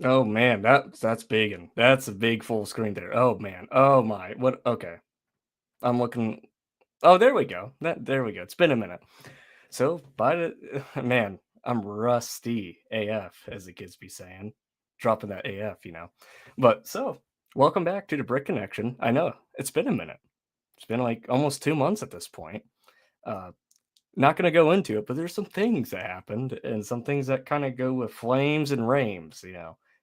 Oh man, that's big, and that's a big full screen there. Oh man. Oh my. What? Okay. I'm looking. Oh, there we go. There we go. It's been a minute. So, by the man, I'm rusty AF, as the kids be saying, dropping that AF. But so, welcome back to the Brick Connection. I know it's been a minute. It's been like almost 2 months at this point. Uh, Not going to go into it, but there's some things that happened and some things that kind of go with flames and rames,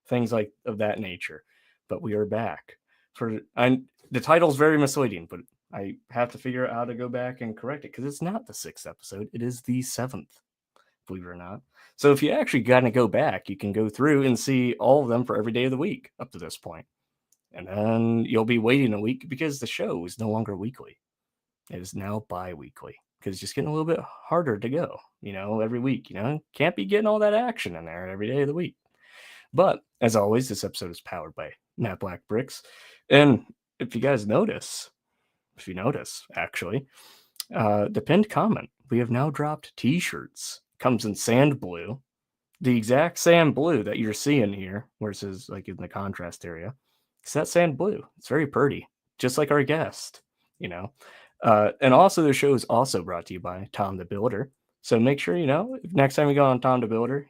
things like of that nature. But we are back the title's very misleading, but I have to figure out how to go back and correct it because it's not the 6th episode, it is the 7th, believe it or not. So if you actually got to go back, you can go through and see all of them for every day of the week up to this point. And then you'll be waiting a week because the show is no longer weekly. It is now bi-weekly because it's just getting a little bit harder to go, every week. Can't be getting all that action in there every day of the week. But as always, this episode is powered by Matt Black Bricks. And if you notice, actually, the pinned comment, we have now dropped t-shirts. Comes in sand blue, the exact sand blue that you're seeing here, where it says like in the contrast area. It's that sand blue. It's very pretty, just like our guest, and also the show is also brought to you by Tom the Builder. So make sure, next time you go on Tom the Builder,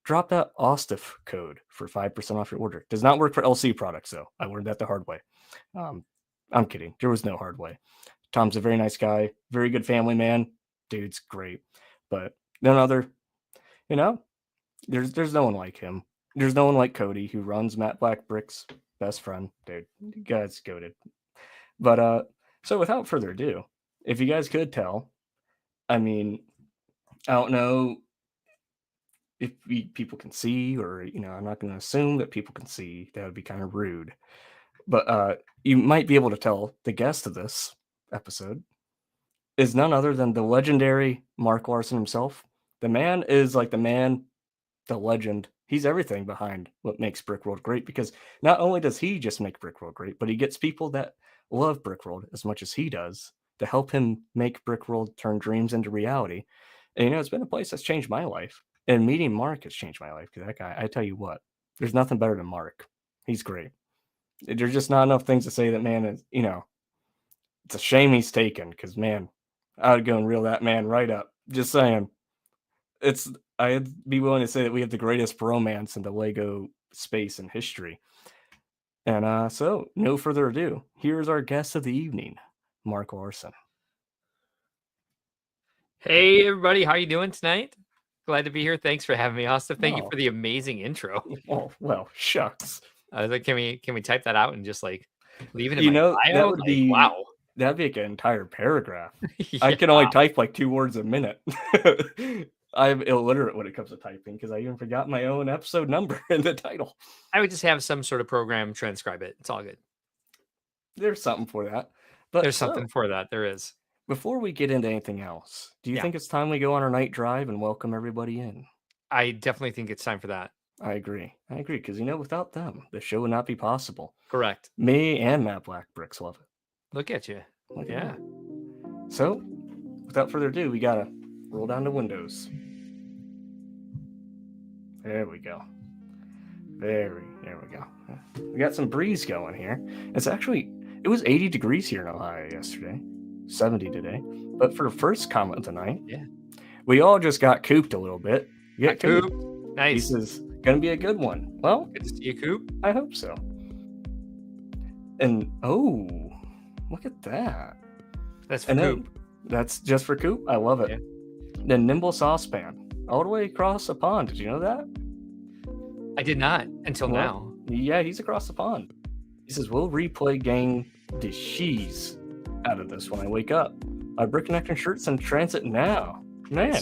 drop that Austiff code for 5% off your order. Does not work for LC products, though. I learned that the hard way. I'm kidding. There was no hard way. Tom's a very nice guy, very good family man. Dude's great. But none other, there's no one like him. There's no one like Cody, who runs Matt Black Bricks, best friend. Dude, you guys goated. But so without further ado, if you guys could tell, I mean, I don't know if people can see, or I'm not going to assume that people can see. That would be kind of rude. But you might be able to tell the guest of this episode is none other than the legendary Mark Larson himself. The man is like the legend. He's everything behind what makes Brickworld great, because not only does he just make Brickworld great, but he gets people that love Brickworld as much as he does to help him make Brickworld turn dreams into reality. And it's been a place that's changed my life. And meeting Mark has changed my life, because that guy, I tell you what, there's nothing better than Mark. He's great. There's just not enough things to say that man is, it's a shame he's taken, because man, I would go and reel that man right up. Just saying. I'd be willing to say that we have the greatest bromance in the Lego space in history. And so, no further ado, here's our guest of the evening, Mark Larson. Hey everybody, how you doing tonight? Glad to be here. Thanks for having me, Austiff. Thank you for the amazing intro. Oh well, shucks. I was like, can we type that out and just like leave it in my bio? That would be wow. That'd be like an entire paragraph. Yeah. I can only type like 2 words a minute. I'm illiterate when it comes to typing, because I even forgot my own episode number in the title. I would just have some sort of program transcribe it. It's all good. There's something for that. But there's something for that. There is. Before we get into anything else, do you think it's time we go on our night drive and welcome everybody in? I definitely think it's time for that. I agree, because without them, the show would not be possible. Correct. Me and Matt Black Bricks love it. Look at you. Yeah. So, without further ado, we gotta roll down the windows. There we go. There we go. We got some breeze going here. It was 80 degrees here in Ohio yesterday, 70 today. But for the first comment of the night, we all just got cooped a little bit. Got cooped. Nice. This is gonna be a good one. Well, good to see you, Coop. I hope so. And oh, look at that. That's for Coop. That's just for Coop. I love it. Yeah. The nimble saucepan, all the way across the pond. Did you know that? I did not until now. Yeah, he's across the pond. He says, we'll replay gang the cheese out of this when I wake up. My Brick Connection shirt's in transit now. Man,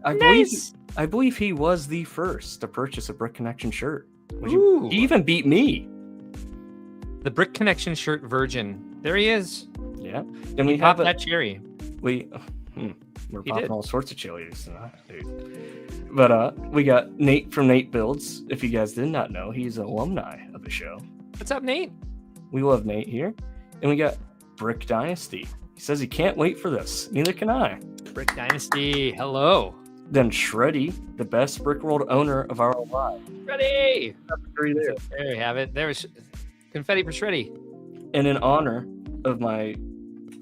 nice. I believe he was the first to purchase a Brick Connection shirt. He even beat me. The Brick Connection shirt virgin. There he is. Yeah. Then we have that cherry. We're popping all sorts of cherries tonight, dude. But we got Nate from Nate Builds. If you guys did not know, he's an alumni of the show. What's up, Nate? We love Nate here. And we got Brick Dynasty. He says he can't wait for this. Neither can I. Brick Dynasty, hello. Then Shreddy, the best Brick World owner of our lives. Shreddy! There. There you have it. There was confetti for Shreddy. And in honor of my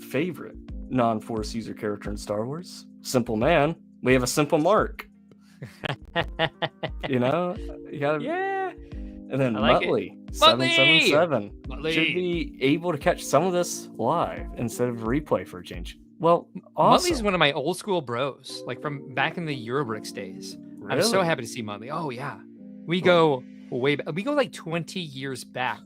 favorite non-Force user character in Star Wars, Simple Man, we have a Simple Mark. You know? You gotta, yeah. And then like Muttley, 777, Muttley should be able to catch some of this live instead of replay for a change. Well, awesome. Muttley's one of my old school bros, like from back in the Eurobricks days. Really? I'm so happy to see Muttley. Oh yeah, we go way back. We go like 20 years back.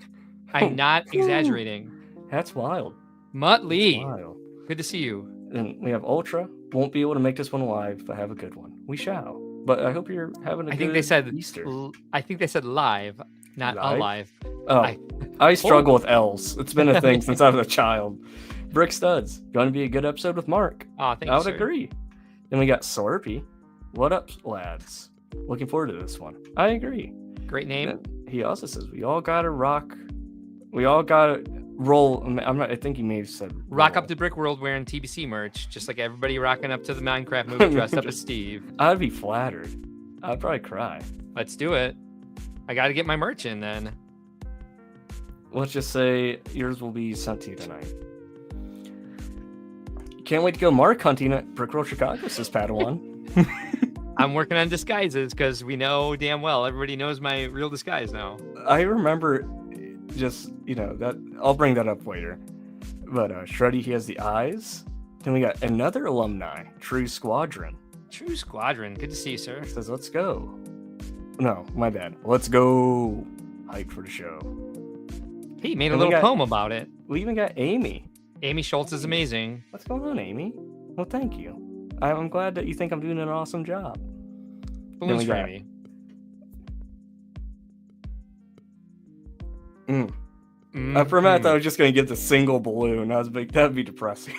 I'm not exaggerating. That's wild. Muttley, That's wild. Good to see you. And we have Ultra. Won't be able to make this one live, but have a good one. We shall. But I hope you're having a good Easter. I think they said live, not alive. Oh, I struggle with L's. It's been a thing since I was a child. Brick Studs, going to be a good episode with Mark. Oh, thank you, I would agree. Then we got Slurpee. What up, lads? Looking forward to this one. I agree. Great name. And he also says we all gotta rock. We all gotta roll. I think he may have said rock up to Brick World wearing TBC merch, just like everybody rocking up to the Minecraft movie dressed up as Steve. I'd be flattered. I'd probably cry. Let's do it. I got to get my merch in then. Let's just say yours will be sent to you tonight. Can't wait to go mark hunting at Brick World Chicago, says Padawan. I'm working on disguises because we know damn well everybody knows my real disguise now. I remember just, that I'll bring that up later. But Shreddy, he has the eyes. Then we got another alumni, True Squadron. True Squadron. Good to see you, sir. Says, let's go. No, my bad. Let's go. Hype for the show. He made a little poem about it. We even got Amy. Amy Schultz is amazing. What's going on, Amy? Well, thank you. I'm glad that you think I'm doing an awesome job. Balloons for Amy. For a minute, I was just going to get the single balloon. I was like, that'd be depressing.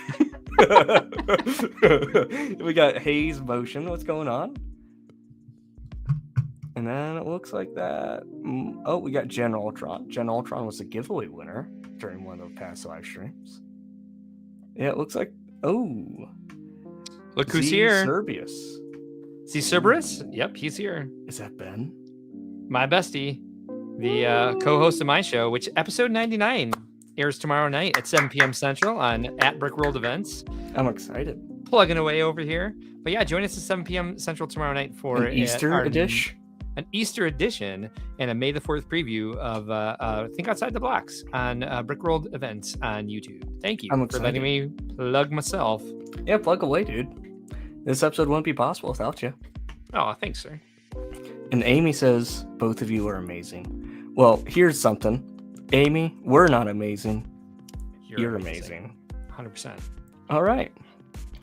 We got Haze Motion. What's going on? And then it looks like that. Oh, we got Gen Ultron. Gen Ultron was the giveaway winner during one of the past live streams. Yeah, it looks like. Oh, look who's here. Cerberus. See Cerberus? Yep, he's here. Is that Ben? My bestie, the co-host of my show, which episode 99 airs tomorrow night at 7 p.m. Central on @BrickWorld Events. I'm excited. Plugging away over here. But yeah, join us at 7 p.m. Central tomorrow night for an Easter edition. An Easter edition and a May the 4th preview of Think Outside the Blocks on BrickWorld Events on YouTube. Thank you for letting me plug myself. Yeah, plug away, dude. This episode wouldn't be possible without you. Oh, thanks, sir. And Amy says, both of you are amazing. Well, here's something. Amy, we're not amazing. You're amazing. 100%. All right.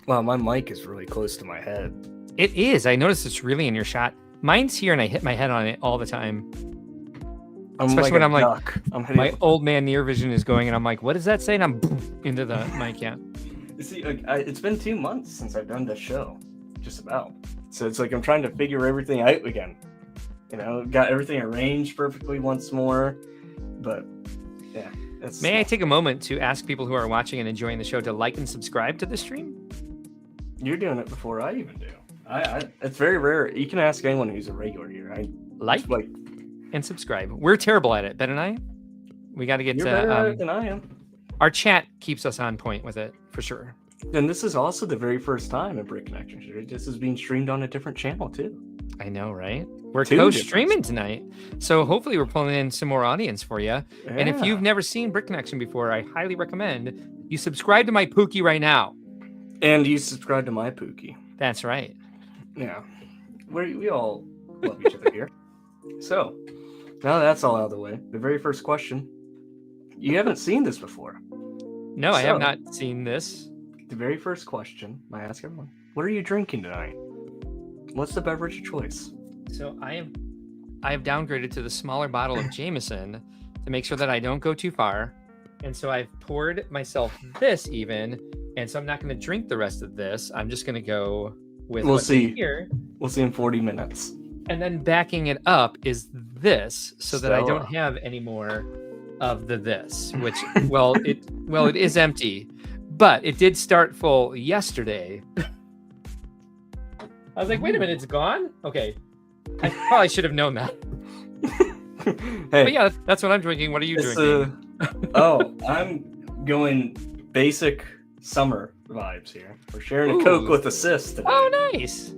Wow, my mic is really close to my head. It is. I noticed it's really in your shot. Mine's here and I hit my head on it all the time. Especially when I'm like, my old man near vision is going and I'm like, what does that say? And I'm boom, into the mic, yeah. You see, it's been 2 months since I've done this show. Just about. So it's like I'm trying to figure everything out again. Got everything arranged perfectly once more. But, yeah. May I take a moment to ask people who are watching and enjoying the show to like and subscribe to the stream? You're doing it before I even do. It's very rare. You can ask anyone who's a regular here. Like and subscribe. We're terrible at it, Ben and I. We got to get You're better at it than I am. Our chat keeps us on point with it for sure. And this is also the very first time in Brick Connection. This is being streamed on a different channel too. I know, right? We're co-streaming tonight, so hopefully we're pulling in some more audience for you. Yeah. And if you've never seen Brick Connection before, I highly recommend you subscribe to my Pookie right now. And you subscribe to my Pookie. That's right. Yeah, we all love each other here. So, now that's all out of the way, the very first question. You haven't seen this before. No, I have not seen this. The very first question I ask everyone, what are you drinking tonight? What's the beverage of choice? So I have downgraded to the smaller bottle of Jameson to make sure that I don't go too far. And so I've poured myself this even, and so I'm not going to drink the rest of this. I'm just going to go with what's here. We'll see in 40 minutes. And then backing it up is this, so that I don't have any more of this, which it is empty, but it did start full yesterday. I was like, wait a minute, it's gone? Okay. I probably should have known that. Hey, But yeah, that's what I'm drinking. What are you it's drinking? I'm going basic summer vibes here. We're sharing a Ooh. Coke with a sis today. Oh, nice.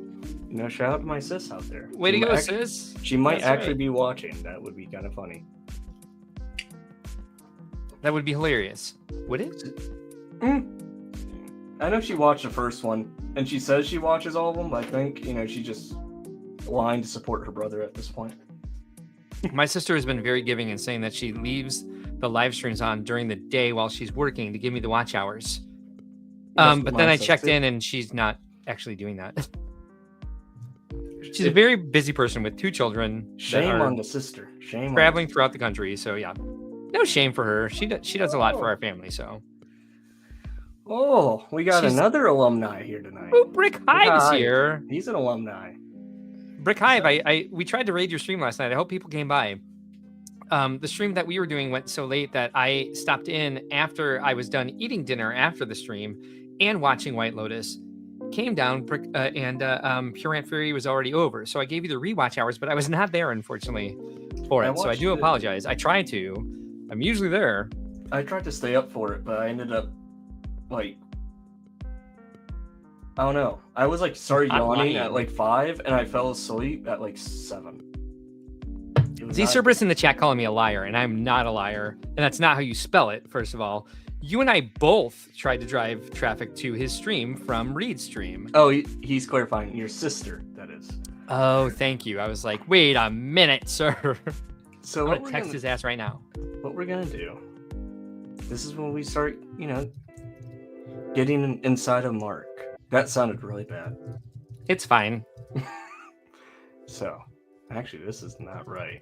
You know, shout out to my sis out there. Way to She go, might sis. She might That's actually right. be watching. That would be kind of funny. That would be hilarious. Would it? I know she watched the first one, and she says she watches all of them, but I think, she just lying to support her brother at this point. My sister has been very giving and saying that she leaves the live streams on during the day while she's working to give me the watch hours. That's what But mine then I says, checked too. in and she's not actually doing that. She's a very busy person with 2 children. that Shame are on the sister. Shame traveling throughout the country. So yeah, no shame for her. She does a lot for our family. So Oh, we got She's- another alumni here tonight. oh, Brick Hive is Hive. here. He's an alumni. Brick Hive, we tried to raid your stream last night. I hope people came by. The stream that we were doing went so late that I stopped in after I was done eating dinner after the stream and watching White Lotus. Came down, and Pure Ant Fury was already over. So I gave you the rewatch hours, but I was not there, unfortunately, for it. So I watched do it. apologize. I try to. I'm usually there. I tried to stay up for it, but I ended up, like, I don't know. I was like started I'm yawning lying. at like 5, and I fell asleep at like 7. It was Z not- Cerberus in the chat calling me a liar, and I'm not a liar. And that's not how you spell it, first of all. You and I both tried to drive traffic to his stream from Reed's stream. Oh, he's clarifying. Your sister, that is. Oh, thank you. I was like, wait a minute, sir. So I'm what gonna we're text gonna, his ass right now. what we're gonna do? This is when we start, getting inside of Mark. That sounded really bad. It's fine. So, actually, this is not right.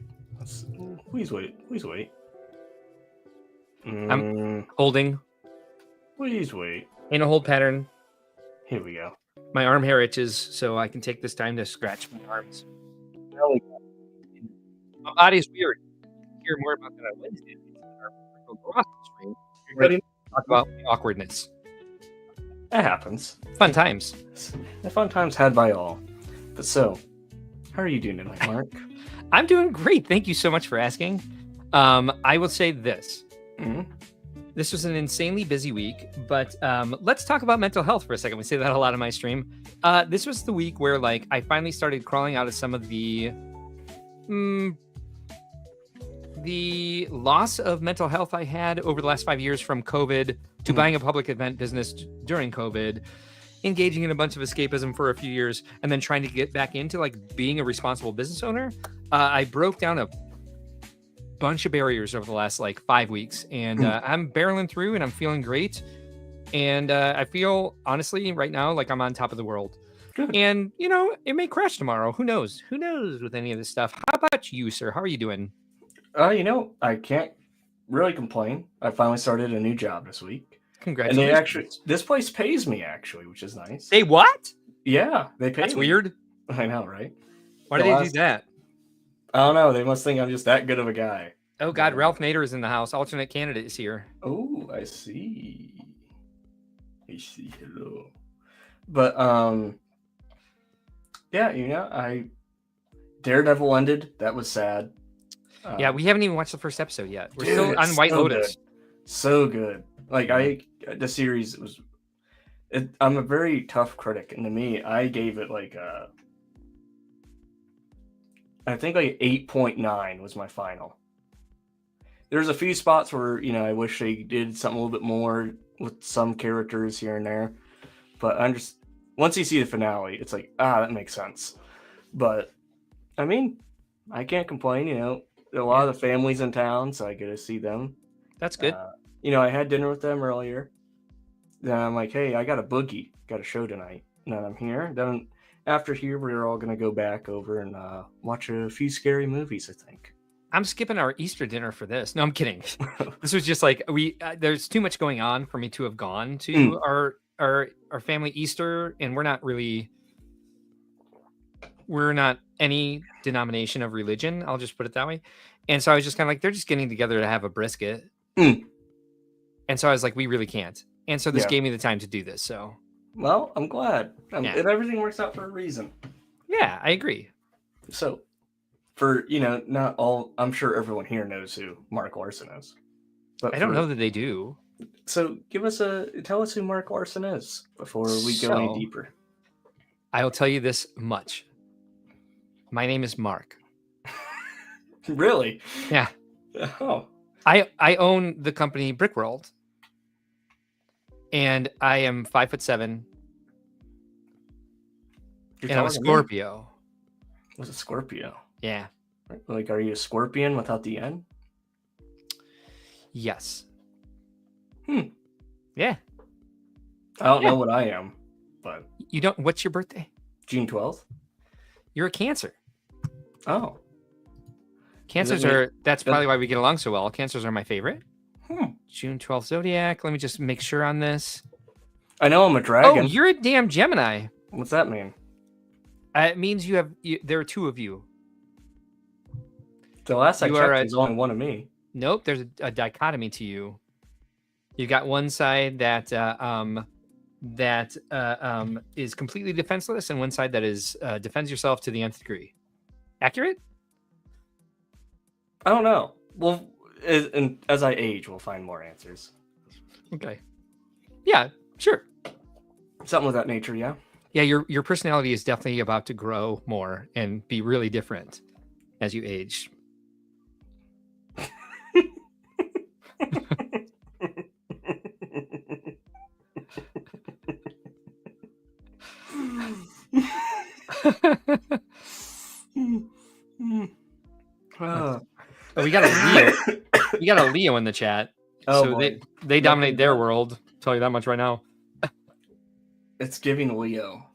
Please wait. Please wait. Holding Please wait. in a hold pattern. Here we go. My arm hair itches, so I can take this time to scratch my arms. My body's weird. Hear more about that on Wednesday. Our Gross stream. We're going to talk about awkwardness. That happens. Fun times. The fun times had by all. But so, how are you doing tonight, Mark? I'm doing great. Thank you so much for asking. I will say this. Mhm. This was an insanely busy week, but let's talk about mental health for a second. We say that a lot on my stream. This was the week where I finally started crawling out of some of the loss of mental health I had over the last 5 years, from COVID to buying a public event business during COVID, engaging in a bunch of escapism for a few years, and then trying to get back into being a responsible business owner. I broke down a bunch of barriers over the last 5 weeks, and I'm barreling through and I'm feeling great. And I feel honestly right now like I'm on top of the world. Good. And it may crash tomorrow. Who knows with any of this stuff. How about you, sir? How are you doing? I can't really complain. I finally started a new job this week. And Congratulations. this place pays me actually, which is nice. Hey, what? Yeah, they pay That's me. weird. I know, right? Why The do they do last- that? I don't know. They must think I'm just that good of a guy. Oh God, Ralph Nader is in the house. Alternate candidate is here. Oh, I see. Hello. But yeah, Daredevil ended. That was sad. Yeah, we haven't even watched the first episode yet. We're dude, still on it's White so Lotus. So good. The series was. I'm a very tough critic, and to me, I gave it I think 8.9 was my final. There's a few spots where I wish they did something a little bit more with some characters here and there, but I'm just once you see the finale, it's that makes sense. But I mean, I can't complain. A lot of the families in town, so I get to see them. That's good. I had dinner with them earlier. Then I'm like, hey, I got a boogie, got a show tonight. And then I'm here. Then after here, we're all gonna go back over and watch a few movies, I think. I'm skipping our Easter dinner for this. No, I'm kidding. This was just there's too much going on for me to have gone to our family Easter, and we're not any denomination of religion. I'll just put it that way. And so I was just kind of they're just getting together to have a brisket. And so I was like, we really can't. And so this Yeah. gave me the time to do this. So Well, I'm glad. Yeah. And everything works out for a reason. Yeah, I agree. So, for not all, I'm sure everyone here knows who Mark Larson is. But I don't know that they do. So, tell us who Mark Larson is before we go any deeper. I'll tell you this much. My name is Mark. Really? Yeah. Oh. I own the company Brickworld, and I am 5'7", and I'm a Scorpio. Was a Scorpio? Yeah. Like, are you a scorpion without the N? Yes. I Yeah. don't know what I am, but you don't. What's your birthday? June 12th. You're a Cancer. Oh. Cancers are. That's probably why we get along so well. Cancers are my favorite. June 12th zodiac. Let me just make sure on this. I know I'm a dragon. Oh, you're a damn Gemini. What's that mean? It means you have. There are two of you. The last I checked, there's only one of me. Nope, there's a dichotomy to you. You got one side that is completely defenseless, and one side that is defends yourself to the nth degree. Accurate? I don't know. Well, as I age, we'll find more answers. Okay. Yeah, sure. Something of that nature, yeah. Yeah, your personality is definitely about to grow more and be really different as you age. We got a Leo. We got a Leo in the chat. So they dominate their world. I'll tell you that much right now. It's giving Leo.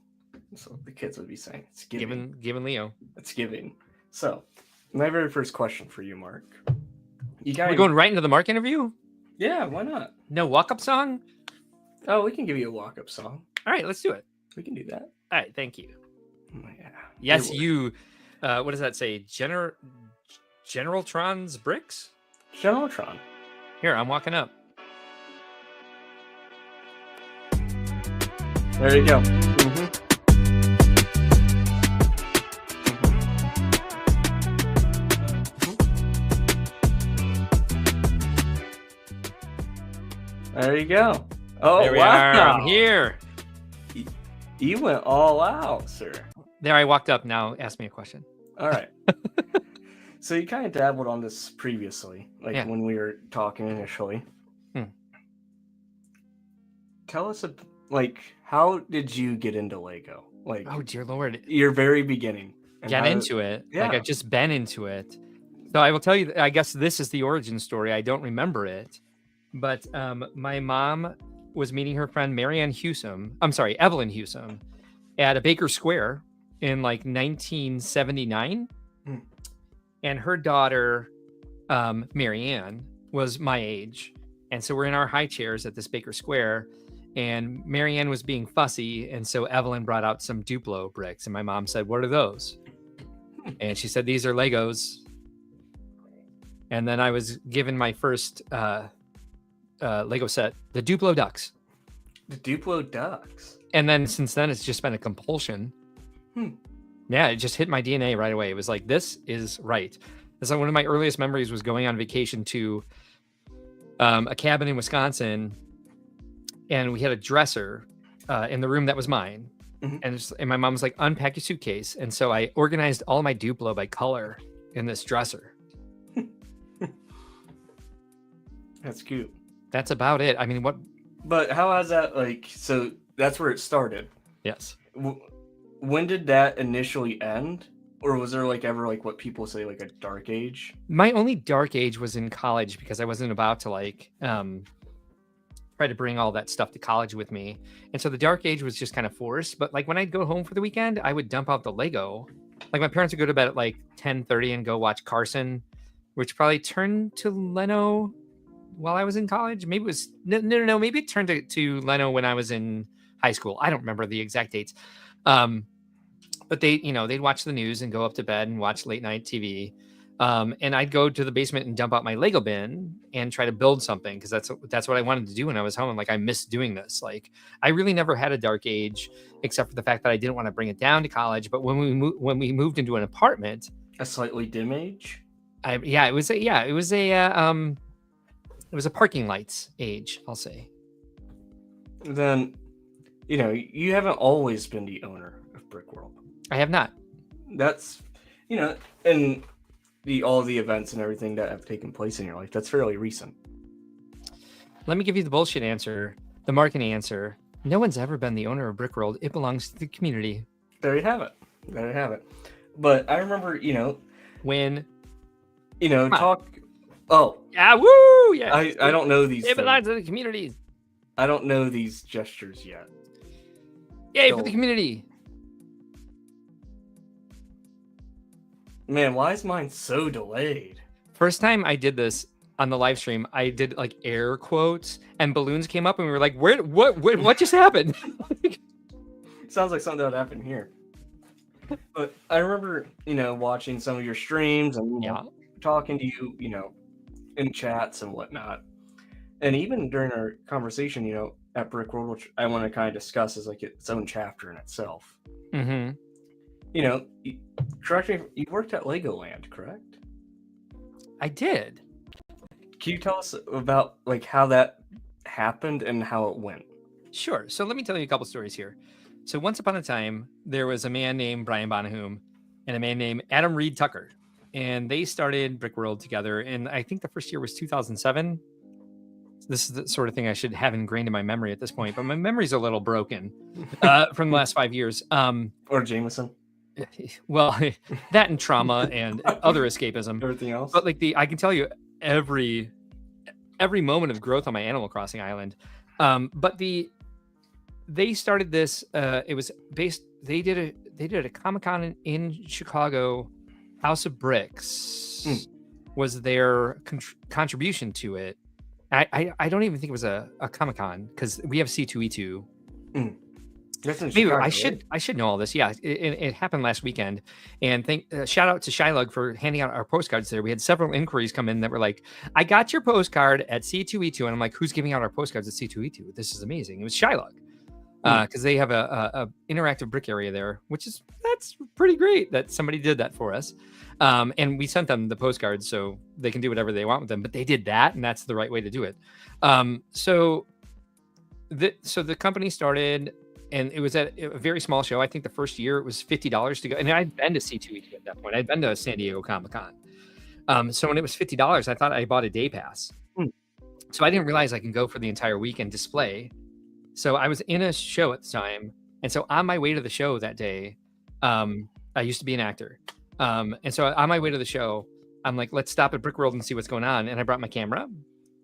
That's what the kids would be saying. It's giving Leo. It's giving. So, my very first question for you, Mark. We're going right into the Mark interview? Yeah, why not? No walk-up song? Oh, we can give you a walk-up song. All right, let's do it. We can do that. All right, thank you. Yeah. Yes, you. What does that say? Generaltron's bricks? Generaltron. Here, I'm walking up. There you go. There you go. Oh, there we are. I'm here. You went all out, sir. There, I walked up. Now, ask me a question. All right. So you kind of dabbled on this previously, when we were talking initially. Tell us, how did you get into Lego? Oh dear Lord, your very beginning. Get into it. Yeah. I've just been into it. So I will tell you. I guess this is the origin story. I don't remember it, but my mom was meeting her friend Evelyn Hewsome, at a Baker Square in 1979. And her daughter, Marianne, was my age. And so we're in our high chairs at this Baker Square, and Marianne was being fussy. And so Evelyn brought out some Duplo bricks. And my mom said, "What are those?" And she said, "These are Legos." And then I was given my first Lego set, the Duplo Ducks. The Duplo Ducks. And then since then, it's just been a compulsion. Yeah, it just hit my DNA right away. It was like, this is right. So one of my earliest memories was going on vacation to a cabin in Wisconsin, and we had a dresser in the room that was mine. And my mom was like, "Unpack your suitcase." And so I organized all my Duplo by color in this dresser. That's cute. That's about it. I mean, what? But how has that, so that's where it started? Yes. When did that initially end? Or was there ever what people say a dark age? My only dark age was in college, because I wasn't about to try to bring all that stuff to college with me. And so the dark age was just kind of forced. But when I'd go home for the weekend, I would dump out the Lego. My parents would go to bed at 10:30 and go watch Carson, which probably turned to Leno while I was in college. Maybe it was no. Maybe it turned to Leno when I was in high school. I don't remember the exact dates. But they'd watch the news and go up to bed and watch late night TV. And I'd go to the basement and dump out my Lego bin and try to build something because that's what I wanted to do when I was home. Like I miss doing this. Like I really never had a dark age, except for the fact that I didn't want to bring it down to college. But when we moved into an apartment, A slightly dim age. it was a parking lights age, I'll say. Then, you haven't always been the owner of Brickworld. I have not. That's, and all the events and everything that have taken place in your life, that's fairly recent. Let me give you the bullshit answer, the marketing answer. No one's ever been the owner of Brickworld. It belongs to the community. There you have it. But I remember, When talk. Oh, yeah, woo, yeah. I don't know these. It belongs to the community. I don't know these gestures yet. Yay for the community. Man, why is mine so delayed? First time I did this on the live stream, I did like air quotes and balloons came up and we were like, what just happened? Sounds like something that would happen here. But I remember, watching some of your streams and talking to you, in chats and whatnot. And even during our conversation, at Brickworld, which I want to kind of discuss as like its own chapter in itself. Mm-hmm. Correct me, you worked at Legoland, correct? I did. Can you tell us about like how that happened and how it went? Sure. So let me tell you a couple stories here. So once upon a time, there was a man named Brian Bonahum and a man named Adam Reed Tucker. And they started Brickworld together. And I think the first year was 2007. This is the sort of thing I should have ingrained in my memory at this point. But my memory's a little broken from the last 5 years. Or Jameson. Well, that and trauma and other escapism. Everything else. But like I can tell you every moment of growth on my Animal Crossing island. But they started this. It was based. They did a Comic-Con in Chicago. House of Bricks was their contribution to it. I don't even think it was a Comic-Con because we have C2E2. Maybe Chicago, I should know all this. Yeah, it happened last weekend. And shout out to Shylug for handing out our postcards there. We had several inquiries come in that were like, I got your postcard at C2E2. And I'm like, who's giving out our postcards at C2E2? This is amazing. It was Shylug. Because they have a interactive brick area there, that's pretty great that somebody did that for us. And we sent them the postcards so they can do whatever they want with them. But they did that, and that's the right way to do it. So the company started, and it was at a very small show. I think the first year it was $50 to go. And I'd been to C2E2 at that point. I'd been to San Diego Comic-Con. So when it was $50, I thought I bought a day pass. So I didn't realize I can go for the entire week and display. So I was in a show at the time. And so on my way to the show that day, I used to be an actor. And so on my way to the show, I'm like, let's stop at Brickworld and see what's going on. And I brought my camera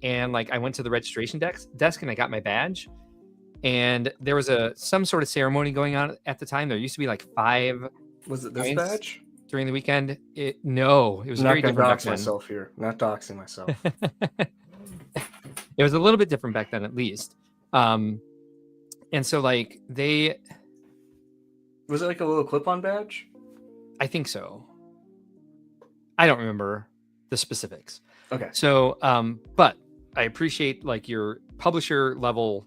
and like, I went to the registration desk and I got my badge. And there was some sort of ceremony going on at the time. There used to be like 5. Was it this badge? During the weekend? No, it was not very different. Not doxing myself here. Not doxing myself. It was a little bit different back then, at least. And so like was it like a little clip-on badge? I think so. I don't remember the specifics. Okay. So, but I appreciate like your publisher level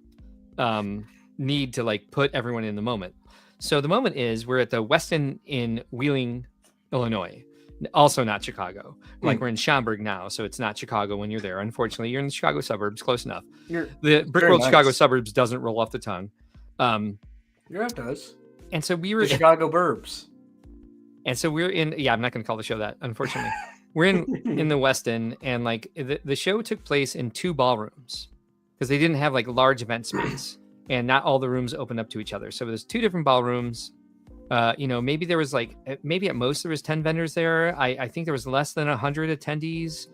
need to like put everyone in the moment. So the moment is we're at the Westin in Wheeling, Illinois. Also not Chicago. Like we're in Schaumburg now, so it's not Chicago when you're there. Unfortunately, you're in the Chicago suburbs, close enough. The Brickworld Chicago suburbs doesn't roll off the tongue. Your app does. And so we were the Chicago burbs. And so we're in. Yeah, I'm not going to call the show that. Unfortunately, we're in the Westin, and like the show took place in 2 ballrooms because they didn't have like large event space, and not all the rooms opened up to each other. So there's 2 different ballrooms. Maybe there was like, maybe at most there was 10 vendors there. I think there was less than 100 attendees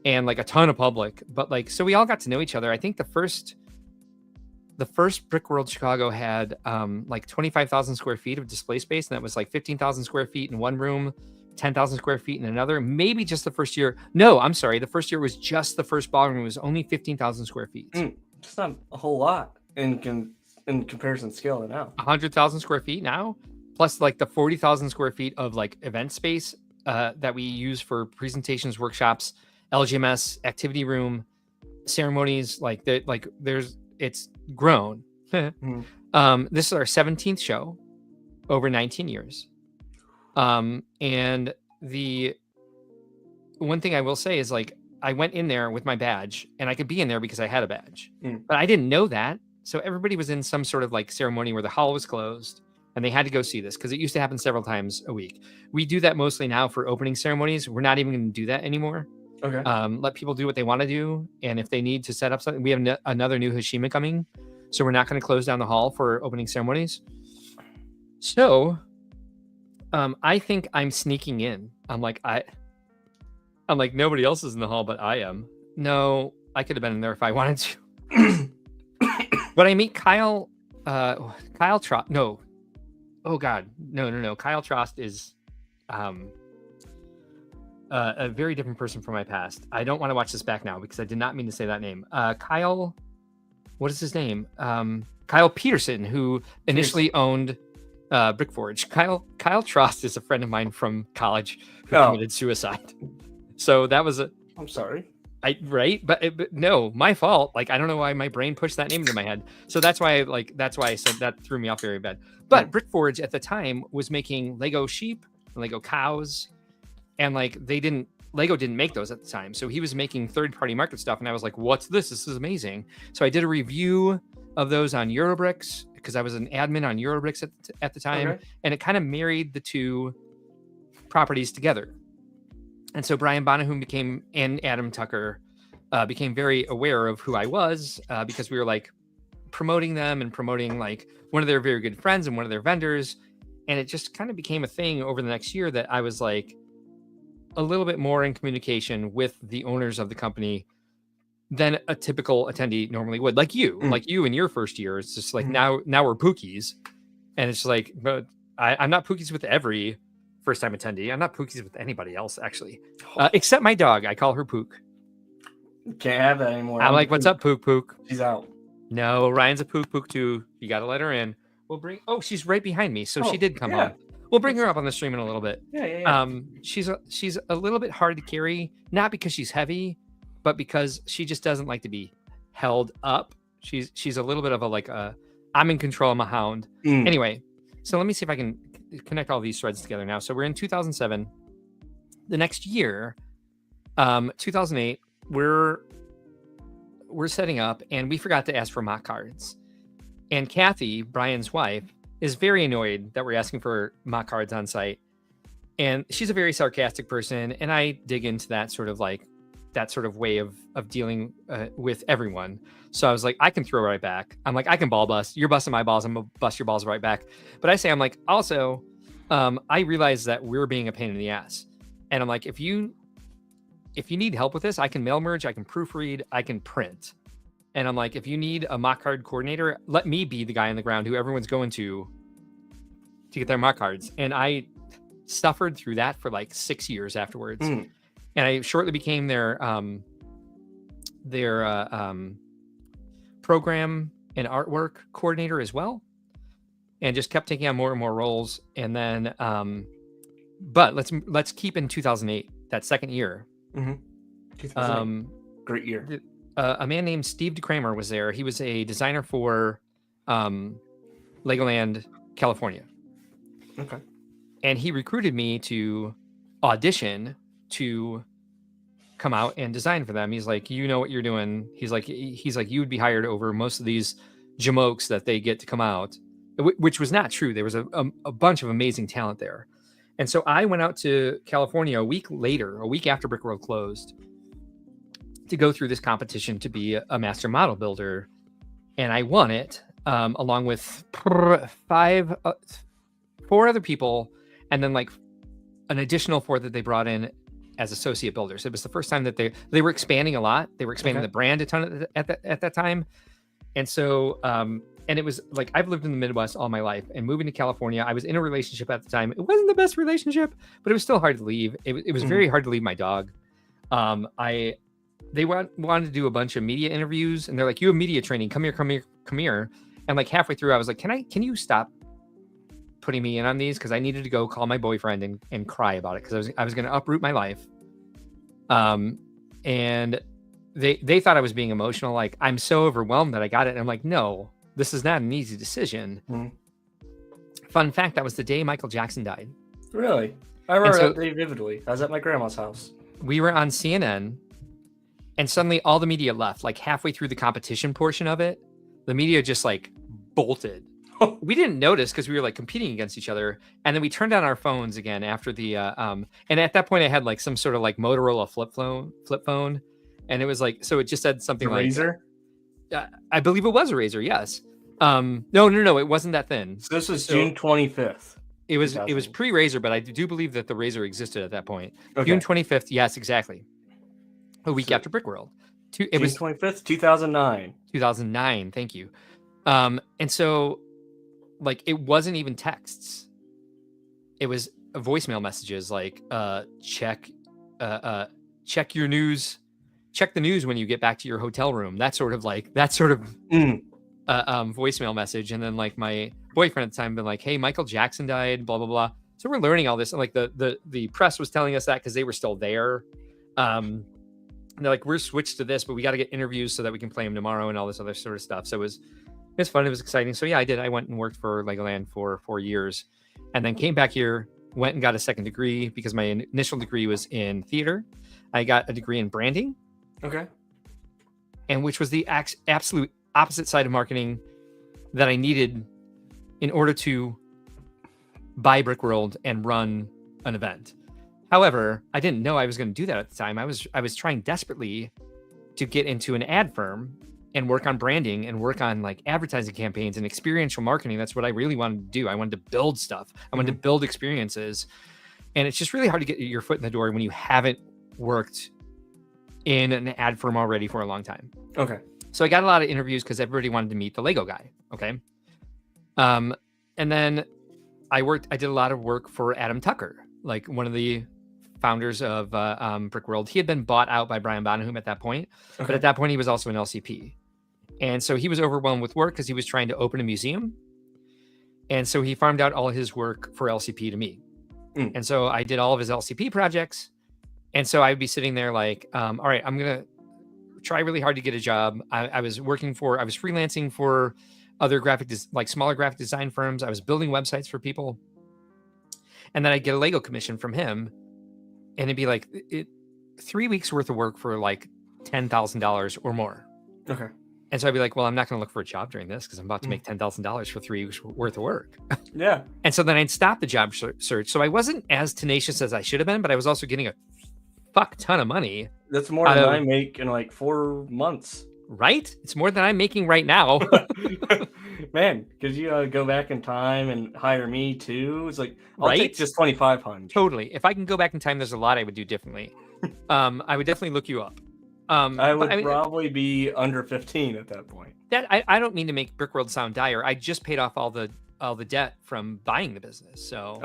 and like a ton of public, but like, so we all got to know each other. I think the first Brickworld Chicago had like 25,000 square feet of display space. And that was like 15,000 square feet in one room, 10,000 square feet in another, maybe just the first year. No, I'm sorry. The first year was just the first ballroom. It was only 15,000 square feet. It's not a whole lot in comparison scale to now. 100,000 square feet now. Plus like the 40,000 square feet of like event space that we use for presentations, workshops, LGMS, activity room, ceremonies. Like it's grown. This is our 17th show over 19 years. And the one thing I will say is, like, I went in there with my badge, and I could be in there because I had a badge, but I didn't know that. So everybody was in some sort of like ceremony where the hall was closed and they had to go see this, because it used to happen several times a week. We do that mostly now for opening ceremonies. We're not even going to do that anymore. Okay. Let people do what they want to do. And if they need to set up something, we have another new Hashima coming. So we're not going to close down the hall for opening ceremonies. So I think I'm sneaking in. I'm like, nobody else is in the hall, but I am. No, I could have been in there if I wanted to. But I meet Kyle Trost. No. Oh God. No. Kyle Trost is a very different person from my past. I don't want to watch this back now because I did not mean to say that name. Kyle, what is his name? Kyle Peterson, who initially owned Brickforge. Kyle Trost is a friend of mine from college who committed suicide. So that was I'm sorry. Right, but no, my fault. Like, I don't know why my brain pushed that name into my head. So that's why I said that threw me off very bad. But Brickforge at the time was making Lego sheep and Lego cows, and like Lego didn't make those at the time. So he was making third-party market stuff, and I was like, "What's this? This is amazing!" So I did a review of those on Eurobricks because I was an admin on Eurobricks at the time, and it kind of married the two properties together. And so Brian Bonahum and Adam Tucker became very aware of who I was because we were like promoting them and promoting like one of their very good friends and one of their vendors. And it just kind of became a thing over the next year that I was like a little bit more in communication with the owners of the company than a typical attendee normally would. Like you in your first year, it's just like now we're Pookies. And it's like, but I'm not Pookies with every first-time attendee. I'm not Pookies with anybody else, actually, except my dog. I call her Pook. Can't have that anymore. I'm like, what's up, Pook? She's out. No, Ryan's a Pook too. You got to let her in. We'll bring. Oh, she's right behind me, so she did come on. We'll bring her up on the stream in a little bit. Yeah. She's a little bit hard to carry, not because she's heavy, but because she just doesn't like to be held up. She's a little bit of I'm in control. I'm a hound. Anyway, so let me see if I can connect all these threads together now. So we're in 2007. The next year, 2008, we're setting up, and we forgot to ask for mock cards. And Kathy, Brian's wife, is very annoyed that we're asking for mock cards on site. And she's a very sarcastic person, and I dig into that sort of way of dealing with everyone. So I was like, I can throw right back. I'm like, I can ball bust. You're busting my balls. I'm gonna bust your balls right back. But I'm like, also, I realize that we're being a pain in the ass. And I'm like, if you need help with this, I can mail merge, I can proofread, I can print. And I'm like, if you need a mock card coordinator, let me be the guy on the ground who everyone's going to get their mock cards. And I suffered through that for like 6 years afterwards. And I shortly became their program and artwork coordinator as well, and just kept taking on more and more roles. And then, but let's keep in 2008, that second year. Great year. A man named Steve DeCramer was there. He was a designer for Legoland, California. Okay. And he recruited me to audition to come out and design for them. He's like, you know what you're doing. He's like, you would be hired over most of these jamokes that they get to come out, which was not true. There was a bunch of amazing talent there. And so I went out to California a week after Brick World closed, to go through this competition to be a master model builder. And I won it along with 4 other people, and then like an additional 4 that they brought in as associate builders. It was the first time that they were expanding a lot. They were expanding the brand a ton at that time. And so, and it was like, I've lived in the Midwest all my life, and moving to California, I was in a relationship at the time. It wasn't the best relationship, but it was still hard to leave. It was very hard to leave my dog. They wanted to do a bunch of media interviews, and they're like, you have media training. Come here. And like halfway through, I was like, can you stop putting me in on these because I needed to go call my boyfriend and cry about it because I was going to uproot my life. And they thought I was being emotional. Like, I'm so overwhelmed that I got it. And I'm like, no, this is not an easy decision. Mhm. Fun fact, that was the day Michael Jackson died. Really? I remember that day vividly. I was at my grandma's house. We were on CNN, and suddenly all the media left. Like halfway through the competition portion of it, the media just like bolted. We didn't notice because we were like competing against each other, and then we turned on our phones again after the and at that point I had like some sort of like Motorola flip phone, and it was like, so it just said something like Razor. I believe it was a Razor. Yes. No, it wasn't that thin. So this was June 25th. It was pre-Razor, but I do believe that the Razor existed at that point. Okay. June 25th. Yes, exactly. A week after Brickworld. It was 25th, 2009. 2009. Thank you. And so, like, it wasn't even texts. It was voicemail messages like, check your news, check the news when you get back to your hotel room. That sort of voicemail message. And then like my boyfriend at the time been like, hey, Michael Jackson died, blah, blah, blah. So we're learning all this. And like the press was telling us that because they were still there. And they're like, we're switched to this, but we got to get interviews so that we can play him tomorrow and all this other sort of stuff. So it was fun. It was exciting. So yeah, I did. I went and worked for Legoland for 4 years and then came back here, went and got a second degree because my initial degree was in theater. I got a degree in branding. Okay. And which was the absolute opposite side of marketing that I needed in order to buy Brickworld and run an event. However, I didn't know I was going to do that at the time. I was trying desperately to get into an ad firm and work on branding and work on like advertising campaigns and experiential marketing. That's what I really wanted to do. I wanted to build stuff. I wanted to build experiences. And it's just really hard to get your foot in the door when you haven't worked in an ad firm already for a long time. Okay. So I got a lot of interviews because everybody wanted to meet the Lego guy. Okay. And then I did a lot of work for Adam Tucker, like one of the founders of Brickworld. He had been bought out by Brian Bonahum at that point. Okay. But at that point, he was also an LCP. And so he was overwhelmed with work because he was trying to open a museum. And so he farmed out all his work for LCP to me. And so I did all of his LCP projects. And so I would be sitting there like, all right, I'm going to try really hard to get a job. I was freelancing for other smaller graphic design firms. I was building websites for people. And then I'd get a Lego commission from him. And it'd be like 3 weeks worth of work for like $10,000 or more. Okay. And so I'd be like, well, I'm not going to look for a job during this because I'm about to make $10,000 for 3 weeks worth of work. Yeah. And so then I'd stop the job search. So I wasn't as tenacious as I should have been, but I was also getting a fuck ton of money. That's more than I make in like 4 months. Right? It's more than I'm making right now. Man, could you go back in time and hire me too? It's like, I'll take just 2,500. Totally. If I can go back in time, there's a lot I would do differently. I would definitely look you up. I would probably be under 15 at that point. I don't mean to make Brickworld sound dire. I just paid off all the debt from buying the business. So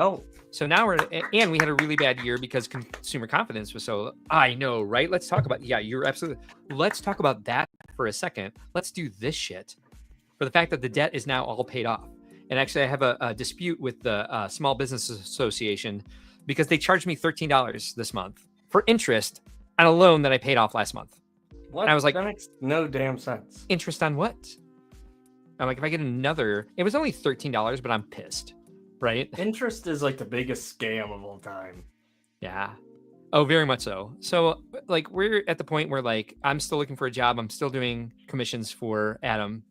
now we had a really bad year because consumer confidence was so. I know, right? Let's talk about you're absolutely. Let's talk about that for a second. Let's do this shit for the fact that the debt is now all paid off. And actually, I have a dispute with the Small Business Association because they charged me $13 this month for interest on a loan that I paid off last month. What? And I was like, that makes no damn sense. Interest on what? I'm like, if I get another, it was only $13, but I'm pissed, right? Interest is like the biggest scam of all time. Yeah. Oh, very much so. So like, we're at the point where like, I'm still looking for a job. I'm still doing commissions for Adam,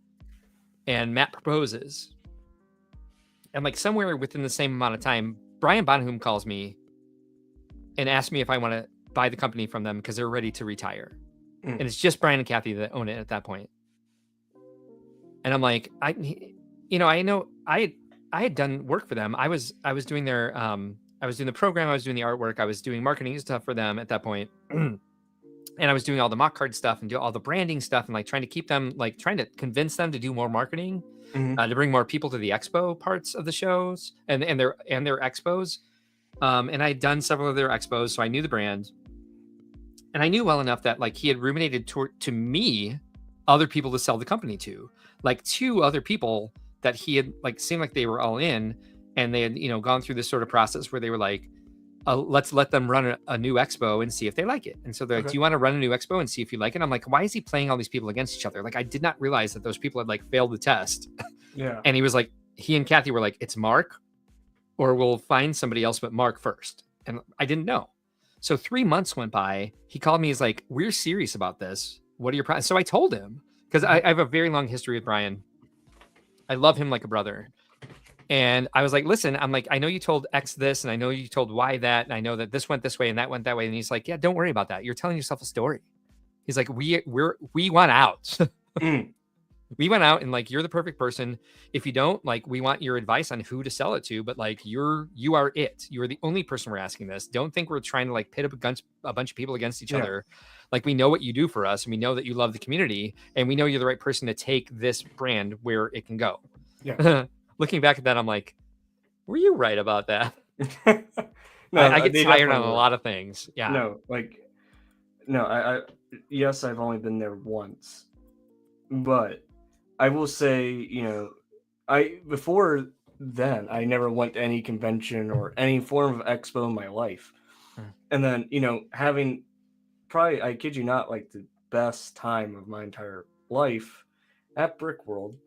and Matt proposes. And like somewhere within the same amount of time, Brian Bonahum calls me and asks me if I want to buy the company from them because they're ready to retire. And it's just Brian and Kathy that own it at that point. And I'm like, I had done work for them. I was doing their, I was doing the program. I was doing the artwork. I was doing marketing stuff for them at that point. And I was doing all the mock card stuff and do all the branding stuff and like trying to keep them, like trying to convince them to do more marketing, to bring more people to the expo parts of the shows and their expos. And I had done several of their expos, so I knew the brand. And I knew well enough that like he had ruminated to me other people to sell the company to, like 2 other people that he had like seemed like they were all in. and they had, gone through this sort of process where they were like, let's let them run a new expo and see if they like it. And so they're like, Okay. do you want to run a new expo and see if you like it? I'm like, why is he playing all these people against each other? Like, I did not realize that those people had like failed the test. Yeah. And he was like, he and Kathy were like, it's Mark, or we'll find somebody else but Mark first. And I didn't know. So 3 months went by. He called me. He's like, we're serious about this. What are your plans? So I told him, because I have a very long history with Brian. I love him like a brother. And I was like, listen, I'm like, I know you told X this, and I know you told Y that, and I know that this went this way and that went that way. And he's like, yeah, don't worry about that. You're telling yourself a story. He's like, we want out. Mm. We went out, and like, you're the perfect person. If you don't, like, we want your advice on who to sell it to, but like, you are it. You are the only person we're asking this. Don't think we're trying to like pit up a bunch of people against each other. Like, we know what you do for us, and we know that you love the community, and we know you're the right person to take this brand where it can go. Yeah. Looking back at that, I'm like, were you right about that? No, I get they tired on definitely a were. lot of things. Yeah. No, like, no, yes, I've only been there once, but I will say, before then, I never went to any convention or any form of expo in my life. Mm. And then, having probably, I kid you not, like the best time of my entire life at Brick World,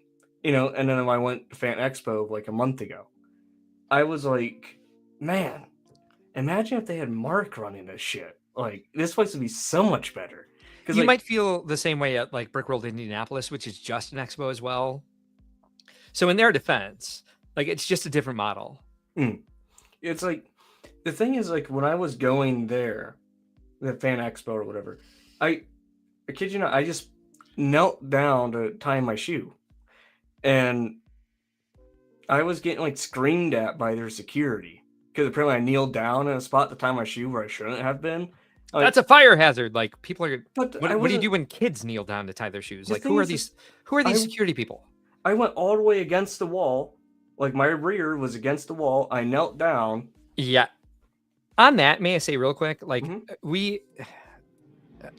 and then I went to Fan Expo like a month ago. I was like, man, imagine if they had Mark running this shit. Like, this place would be so much better. Because You might feel the same way at like Brick World Indianapolis, which is just an expo as well. So in their defense, like, it's just a different model. it's like, the thing is, like, when I was going there, the Fan Expo or whatever, I kid you not, I just knelt down to tie my shoe. And I was getting like screamed at by their security because apparently I kneeled down in a spot to tie my shoe where I shouldn't have been. Like, That's a fire hazard. Like, people are. but What do you do when kids kneel down to tie their shoes? Like, who are these security people? I went all the way against the wall. Like, my rear was against the wall. I knelt down. Yeah. On that, may I say real quick, like,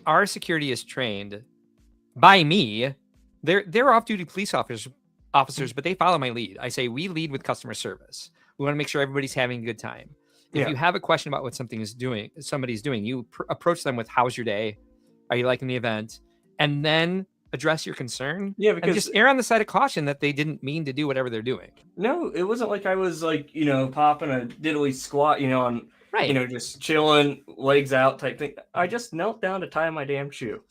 our security is trained by me. They're off-duty police officers, but they follow my lead. I say, we lead with customer service. We want to make sure everybody's having a good time. If you have a question about what somebody's doing, you approach them with, how's your day? Are you liking the event? And then address your concern. Yeah, because and just err on the side of caution that they didn't mean to do whatever they're doing. No, it wasn't like I was like, popping a diddly squat, on, right. Just chilling, legs out type thing. I just knelt down to tie my damn shoe.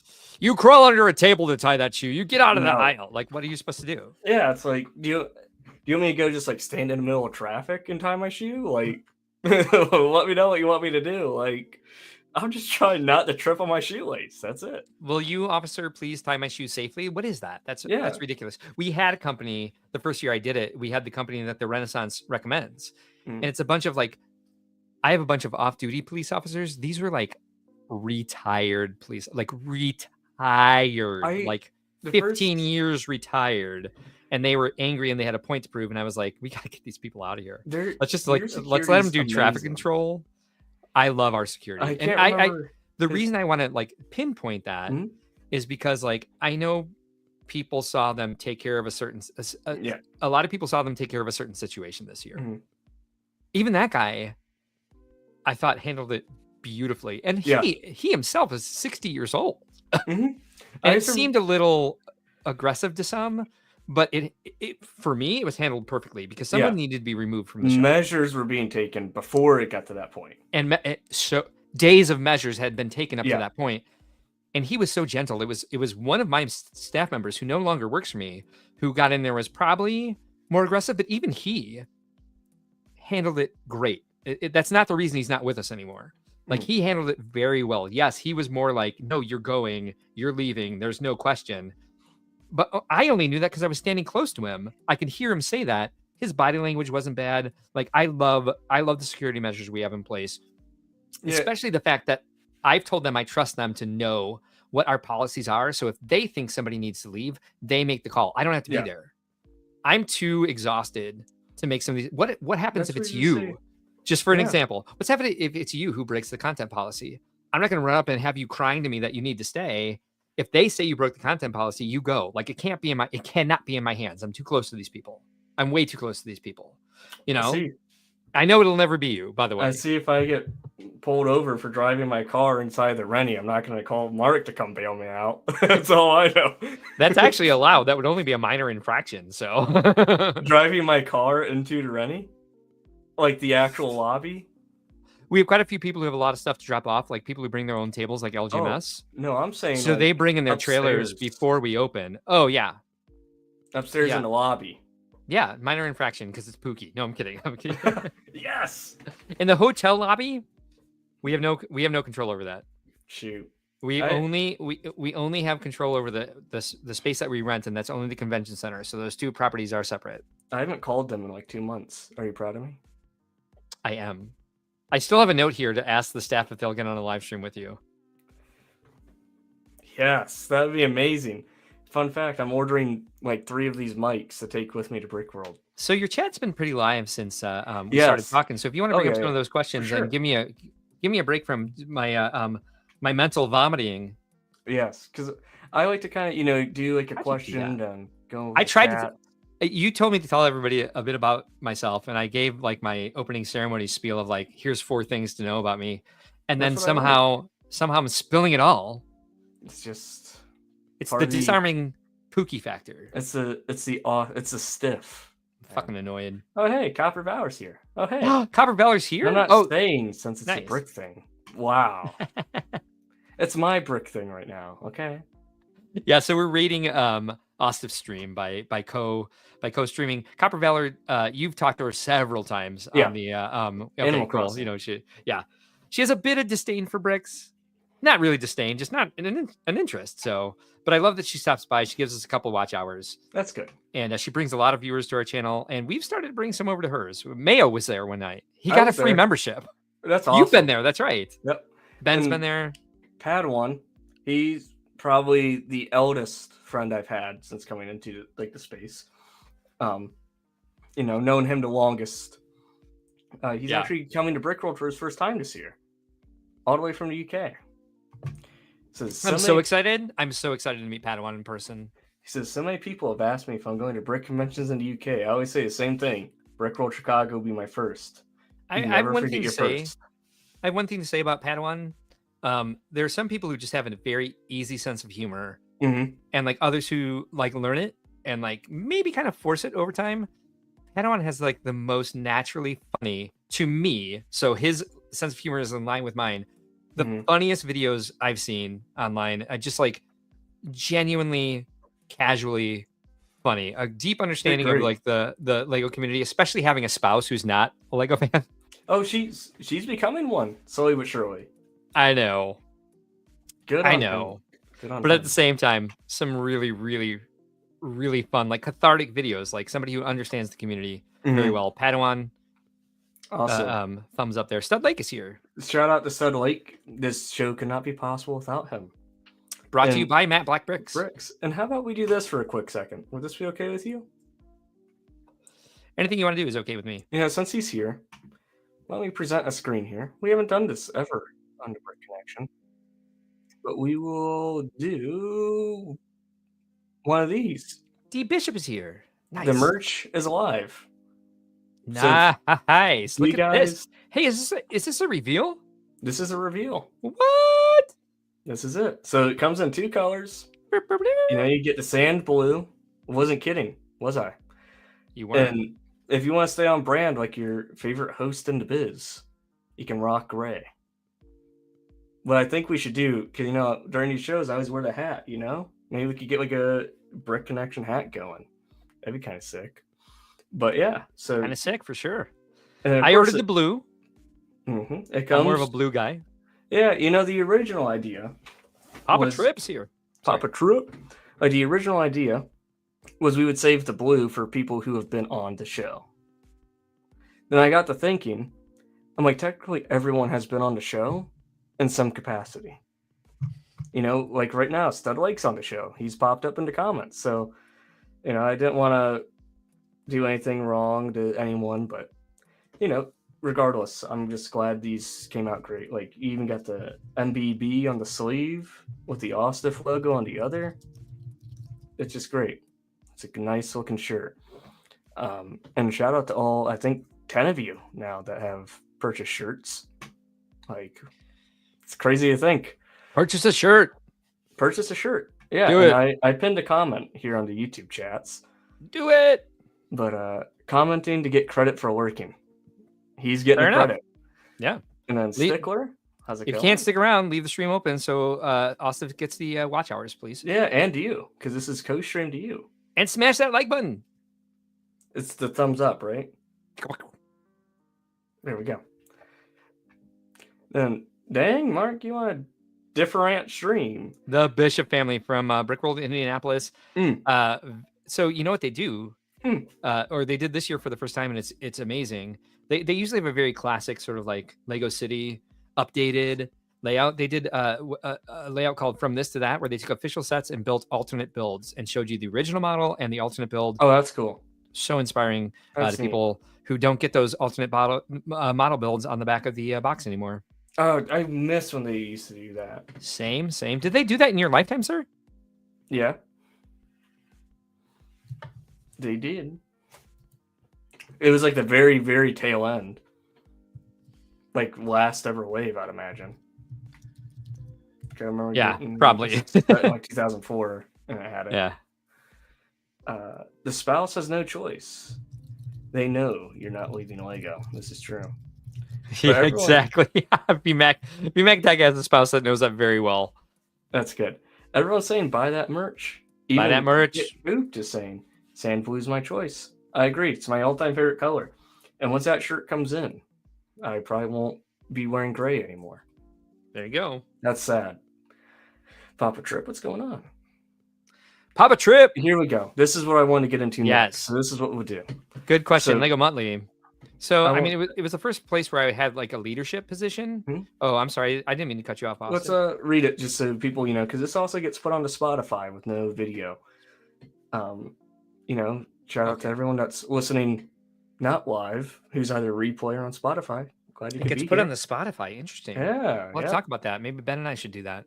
You crawl under a table to tie that shoe. You get out of the aisle. Like, what are you supposed to do? Yeah, it's like, do you want me to go just like stand in the middle of traffic and tie my shoe? Like, let me know what you want me to do. Like, I'm just trying not to trip on my shoelace. That's it. Will you, officer, please tie my shoe safely? What is that? That's ridiculous. We had a company, the first year I did it, we had the company that the Renaissance recommends. And it's a bunch of like, I have a bunch of off-duty police officers. These were like retired police, like like 15 years retired. And they were angry and they had a point to prove. And I was like, we got to get these people out of here. Let's let them do traffic control. I love our security. The reason I want to like pinpoint that is because like, I know people saw them take care of a lot of people saw them take care of a certain situation this year. Even that guy, I thought, handled it beautifully. And he himself is 60 years old. And it seemed a little aggressive to some, but it for me, it was handled perfectly because someone needed to be removed from the show. Measures were being taken before it got to that point. And so days of measures had been taken up to that point. And he was so gentle. It was one of my staff members who no longer works for me, who got in there, was probably more aggressive, but even he handled it great. That's not the reason he's not with us anymore. Like, he handled it very well. Yes, he was more like, no, you're going, you're leaving, there's no question. But I only knew that because I was standing close to him. I could hear him say that. His body language wasn't bad. Like, I love the security measures we have in place, especially the fact that I've told them I trust them to know what our policies are. So if they think somebody needs to leave, they make the call. I don't have to be there. I'm too exhausted to make some of these. What happens if it's you? Just for an example, what's happening if it's you who breaks the content policy? I'm not going to run up and have you crying to me that you need to stay. If they say you broke the content policy, you go. Like, it cannot be in my hands. I'm too close to these people. I'm way too close to these people. You I know, see. I know it'll never be you, by the I way. see. If I get pulled over for driving my car inside the Rennie, I'm not going to call Mark to come bail me out. That's all I know. That's actually allowed. That would only be a minor infraction. So Driving my car into the Rennie, like the actual lobby. we have quite a few people who have a lot of stuff to drop off, like people who bring their own tables, like Oh LGMS. no, I'm saying So they like bring in their trailers upstairs, before we open. Oh yeah, upstairs in yeah, the lobby. yeah. Minor infraction because it's Pookie. No, I'm kidding. I'm kidding. Yes. In the hotel lobby, we have no control over that. Shoot. We I only have control over the space that we rent, and that's only the convention center. So those two properties are separate. I haven't called them in like 2 months. Are you proud of me? I am. I still have a note here to ask the staff if they'll get on a live stream with you. Yes, that would be amazing. Fun fact, I'm ordering like 3 of these mics to take with me to Brick World. So your chat's been pretty live since we started Yes. talking. So if you want to bring up Okay, some of those questions sure. and give me a break from my mental vomiting. Yes, because I like to kind of, do like a How'd you do question that? and go. I with tried chat. you told me to tell everybody a bit about myself, and I gave like my opening ceremony spiel of like, here's 4 things to know about me, and then That's what I like. somehow I'm spilling it all. It's just It's part the of the. disarming Pookie factor. It's the stiff. I'm fucking annoyed. Oh hey, Copper Bowers here. Oh hey, Copper Valor's here. I'm not Oh, staying since it's a nice. brick thing. Wow, it's my brick thing right now. Okay. Yeah, so we're rating Austiff stream by co-streaming. Copper Valor, you've talked to her several times Yeah. on the okay, Animal cool. Crossing. You know, she has a bit of disdain for bricks. Not really disdain, just not an interest. So, but I love that she stops by. She gives us a couple watch hours. That's good. And she brings a lot of viewers to our channel, and we've started to bring some over to hers. Mayo was there one night. He I got a was free there. membership. That's awesome. You've been there. That's right. Yep. Ben's And been there. Padawan, he's probably the eldest friend I've had since coming into like the space. Known him the longest. He's actually coming to Brickworld for his first time this year, all the way from the UK. I'm so excited. I'm so excited to meet Padawan in person. He says, so many people have asked me if I'm going to brick conventions in the UK. I always say the same thing. Brickworld Chicago will be my first. I have one thing to say. I have one thing to say about Padawan. There are some people who just have a very easy sense of humor, and like others who like learn it and like maybe kind of force it over time. Padawan has like the most naturally funny to me. So his sense of humor is in line with mine. The funniest videos I've seen online, just like genuinely, casually funny. A deep understanding of like the Lego community, especially having a spouse who's not a Lego fan. Oh, she's becoming one slowly but surely. I know. Good. I know. Good on but him. At the same time, some really, really, really fun, like cathartic videos, like somebody who understands the community very well. Padawan. Awesome. Thumbs up there. Stud Lake is here. Shout out to Stud Lake. This show could not be possible without him. Brought to you by Matt Black Bricks. And how about we do this for a quick second? Would this be okay with you? Anything you want to do is okay with me. Since he's here, let me present a screen here. We haven't done this ever on the Brick Connection, but we will do one of these. D Bishop is here. Nice. The merch is alive. Nice. Look at guys, this. Hey, is this a reveal? This is a reveal. What? This is it. So it comes in 2 colors. You get the sand blue. I wasn't kidding, was I? You weren't. And if you want to stay on brand like your favorite host in the biz, you can rock gray. What I think we should do, because during these shows I always wear the hat. Maybe we could get like a Brick Connection hat going. That'd be kind of sick. But yeah, so kind of sick for sure. I ordered the blue. It comes. I'm more of a blue guy. Yeah, the original idea. Papa Trip's here. Papa Trip. The original idea was we would save the blue for people who have been on the show. Then I got to thinking, I'm like, technically everyone has been on the show in some capacity. Like right now, Stud Lake's on the show. He's popped up in the comments. So, I didn't want to do anything wrong to anyone, but, regardless, I'm just glad these came out great. Like, you even got the MBB on the sleeve with the Austiff logo on the other. It's just great. It's a nice looking shirt. And shout out to all, I think 10 of you now that have purchased shirts. Like, it's crazy to think. Purchase a shirt. Purchase a shirt. Yeah, Do and it. I pinned a comment here on the YouTube chats. Do it. But commenting to get credit for working. He's getting Fair the enough. credit. Yeah. And then Stickler, how's it If you going? can't stick around, leave the stream open so Austiff gets the watch hours, please. Yeah, and you, because this is co-streamed to you. And smash that like button. It's the thumbs up, right? There we go. Then, dang, Mark, you want a different stream? The Bishop family from Brickworld, Indianapolis. So you know what they do, or they did this year for the first time, and it's amazing. They usually have a very classic sort of like Lego City updated layout. They did a layout called From This to That, where they took official sets and built alternate builds and showed you the original model and the alternate build. Oh, that's cool. So inspiring That's to people who don't get those alternate model builds on the back of the box anymore. Oh, I miss when they used to do that. Same. Did they do that in your lifetime, sir? Yeah. They did. It was like the very, very tail end. Like last ever wave, I'd imagine. I remember. Yeah, probably. Like 2004, and I had it. Yeah. The spouse has no choice. They know you're not leaving Lego. This is true. Yeah, exactly. BMAC Tech has a spouse that knows that very well. That's good. Everyone's saying buy that merch. Buy that merch. Boop is saying sand blue is my choice. I agree. It's my all-time favorite color. And once that shirt comes in, I probably won't be wearing gray anymore. There you go. That's sad. Papa Trip, what's going on? Papa Trip. Here we go. This is what I want to get into next. Yes. So this is what we'll do. Good question. Lego Monthly. So, I mean, it was the first place where I had like a leadership position. Oh, I'm sorry. I didn't mean to cut you off, Austin. Let's read it just so people, because this also gets put onto Spotify with no video. Shout out to everyone that's listening, not live, who's either replay or on Spotify. Glad you could be here. It gets put on the Spotify. Interesting. Yeah. Let's talk about that. Maybe Ben and I should do that.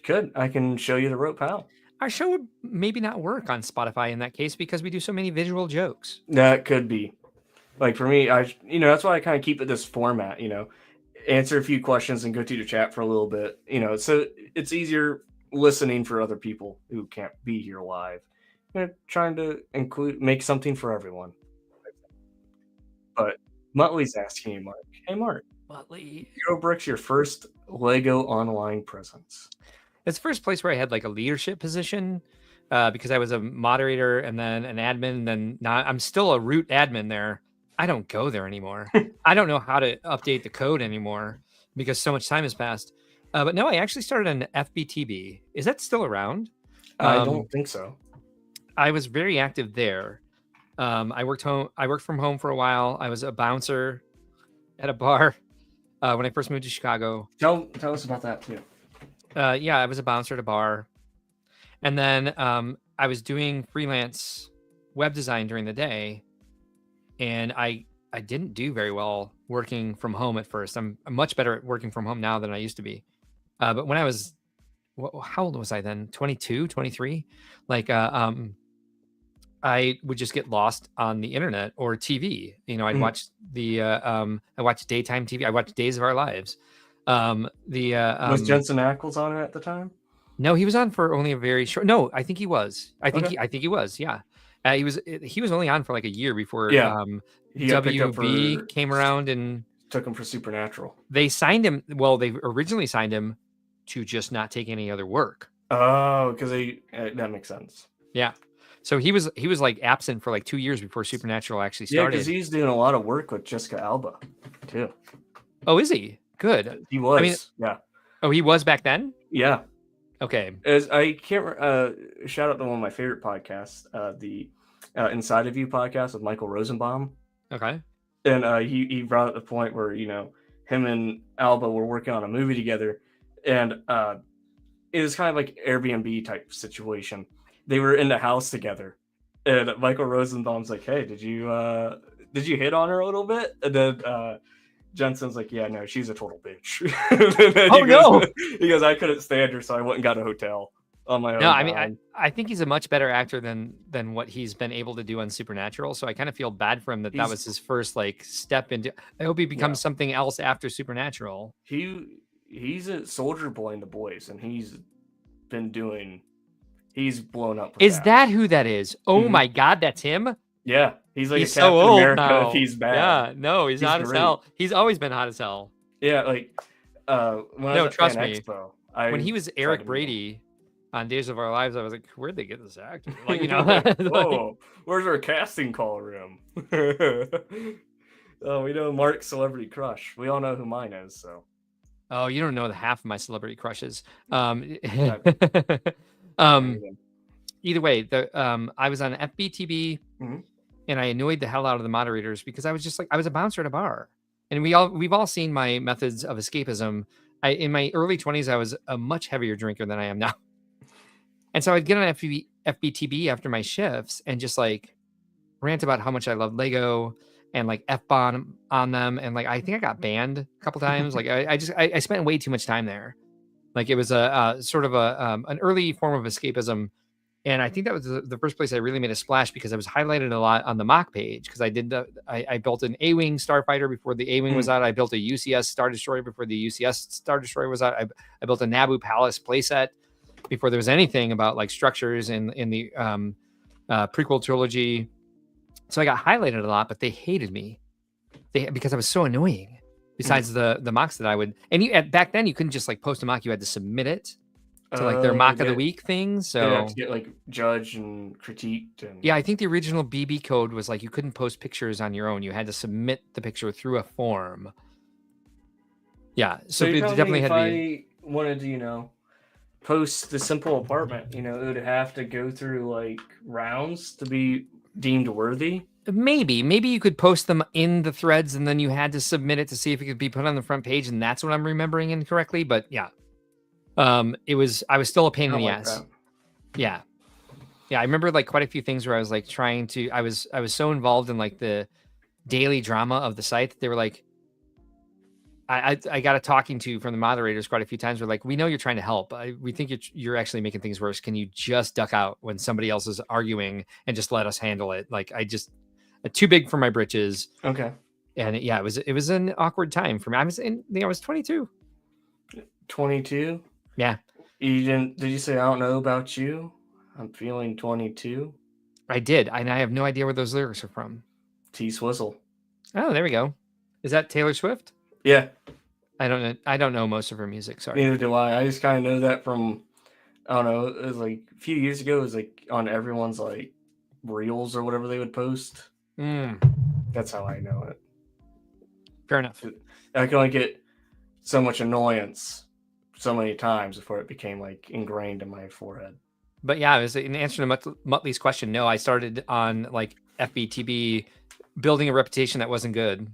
Could. I can show you the rope how. Our show would maybe not work on Spotify in that case because we do so many visual jokes. That could be. Like for me, that's why I kind of keep it this format, answer a few questions and go to the chat for a little bit, so it's easier listening for other people who can't be here live. Trying to make something for everyone. But Muttley's asking you, Mark. Hey, Mark. Muttley. Hero Brick's your first Lego online presence. It's the first place where I had like a leadership position because I was a moderator and then an admin. And then now I'm still a root admin there. I don't go there anymore. I don't know how to update the code anymore because so much time has passed. But no, I actually started an FBTB. Is that still around? I don't think so. I was very active there. I worked from home for a while. I was a bouncer at a bar when I first moved to Chicago. Tell us about that too. Yeah, I was a bouncer at a bar. And then I was doing freelance web design during the day. And I didn't do very well working from home at first. I'm much better at working from home now than I used to be. But when I was, how old was I then? 22, 23? Like, I would just get lost on the internet or TV. I'd watch I watched daytime TV. I watched Days of Our Lives. Was Jensen Ackles on it at the time? No, he was on for only a very short. No, I think he was. I think he was. Yeah. He was only on for like a year before WB came around and took him for Supernatural. They signed him. Well, they originally signed him to just not take any other work. Oh, because that makes sense. Yeah. So he was like absent for like 2 years before Supernatural actually started. Yeah, because he's doing a lot of work with Jessica Alba too. Oh, is he? Good. He was. Yeah. Oh, he was back then? Yeah. Okay. I can't shout out to one of my favorite podcasts, the Inside of You podcast with Michael Rosenbaum. Okay. And he brought up the point where, him and Alba were working on a movie together, and it was kind of like Airbnb type situation. They were in the house together, and Michael Rosenbaum's like, "Hey, did you hit on her a little bit?" And then Jensen's like, "Yeah, no, she's a total bitch." No! He goes, "I couldn't stand her, so I went and got a hotel." on my No, own I mean, time. I think he's a much better actor than what he's been able to do on Supernatural. So I kind of feel bad for him that that He's was his first like step into. I hope he yeah. becomes something else after Supernatural. He's a soldier boy in The Boys, and been doing. He's blown up with Is that. that who that is? Oh Hmm. my God, that's him. Yeah, he's like a He's so Captain old America if now. he's bad. Yeah, no, he's He's hot as great. hell. He's always been hot as hell. Yeah, like when I was No, at Fan trust me. Expo, When I he was tried Eric to meet him. Brady on Days of Our Lives, I was like, where'd they get this actor? Like, you know, like, Whoa, where's our casting call room? Oh, we know Mark's celebrity crush. We all know who mine is, so. oh, you don't know the half of my celebrity crushes. Exactly. Um, either way, I was on FBTB Mhm. and I annoyed the hell out of the moderators because I was just like I was a bouncer at a bar. And we've all seen my methods of escapism. In my early 20s, I was a much heavier drinker than I am now. And so I'd get on FBTB after my shifts and just like rant about how much I love Lego and like F bomb on them. And like I think I got banned a couple times. Like I spent way too much time there. Like it was a sort of an early form of escapism. And I think that was the first place I really made a splash because I was highlighted a lot on the mock page because I built an A-Wing starfighter before the A-Wing was out. I built a UCS Star Destroyer before the UCS Star Destroyer was out. I built a Naboo Palace playset before there was anything about like structures in the prequel trilogy. So I got highlighted a lot, but they hated me because I was so annoying. Besides the mocks that I would, and back then you couldn't just like post a mock; you had to submit it to like their mock of the week thing. They have So to get like judged and critiqued and yeah, I think the original BB code was like you couldn't post pictures on your own. You had to submit the picture through a form. Yeah, so so you're it telling me definitely if had to be. I wanted to, post the simple apartment, it would have to go through like rounds to be deemed worthy. Maybe you could post them in the threads and then you had to submit it to see if it could be put on the front page, and that's what I'm remembering incorrectly. But yeah, I was still a pain I in don't the like ass. that. Yeah. Yeah, I remember like quite a few things where I was like trying to I was so involved in like the daily drama of the site that they were like I got a talking to from the moderators quite a few times. We're like, we know you're trying to help. We think you're actually making things worse. Can you just duck out when somebody else is arguing and just let us handle it? Like too big for my britches. Okay. And yeah, it was an awkward time for me. I was 22. 22. Yeah, Did you say I don't know about you? I'm feeling 22. I did, and I have no idea where those lyrics are from. T Swizzle. Oh, there we go. Is that Taylor Swift? Yeah. I don't know. I don't know most of her music. Sorry. Neither do I. I just kind of know that from, I don't know, it was like a few years ago, it was like on everyone's like reels or whatever they would post. That's how I know it. Fair enough. I could only get so much annoyance so many times before it became like ingrained in my forehead. But yeah, it was in answer to Muttley's question. No, I started on like FBTB building a reputation that wasn't good.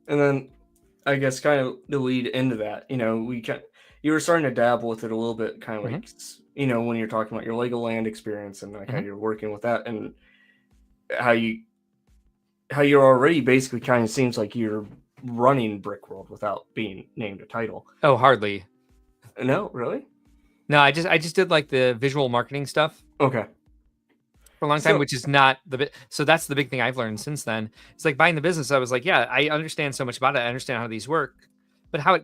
And then I guess kind of the lead into that, you were starting to dabble with it a little bit, kind of like, when you're talking about your Legoland experience and like how you're working with that and how you're already basically kind of seems like you're running Brickworld without being named a title. Oh, hardly. No, really? No, I just did like the visual marketing stuff. Okay. For a long time, which is not the bit. So that's the big thing I've learned since then. It's like buying the business. I was like, yeah, I understand so much about it. I understand how these work, but when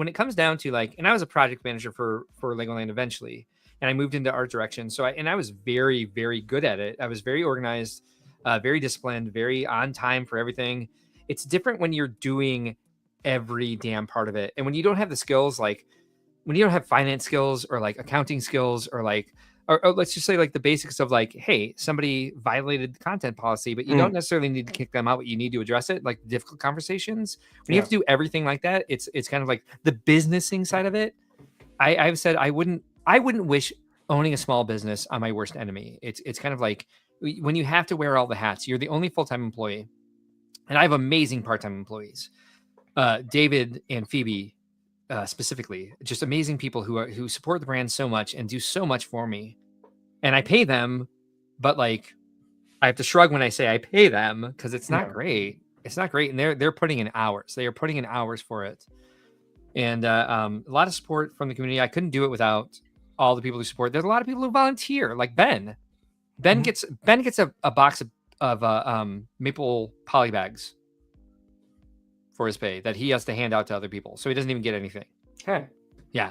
it comes down to like, and I was a project manager for Legoland eventually, and I moved into art direction. So I was very, very good at it. I was very organized, very disciplined, very on time for everything. It's different when you're doing every damn part of it, and when you don't have the skills, like when you don't have finance skills or like accounting skills or like. Or let's just say like the basics of like, hey, somebody violated the content policy, but you don't necessarily need to kick them out, but you need to address it, like difficult conversations. When you have to do everything like that, it's kind of like the businessing side of it. I've said I wouldn't wish owning a small business on my worst enemy. It's kind of like when you have to wear all the hats, you're the only full-time employee. And I have amazing part-time employees. David and Phoebe specifically, just amazing people who support the brand so much and do so much for me, and I pay them, but like I have to shrug when I say I pay them because it's not great. It's not great, and they're putting in hours. They are putting in hours for it, and a lot of support from the community. I couldn't do it without all the people who support. There's a lot of people who volunteer, like Ben. Ben Mhm. gets a box of maple poly bags for his pay that he has to hand out to other people, so he doesn't even get anything. Hey, Yeah,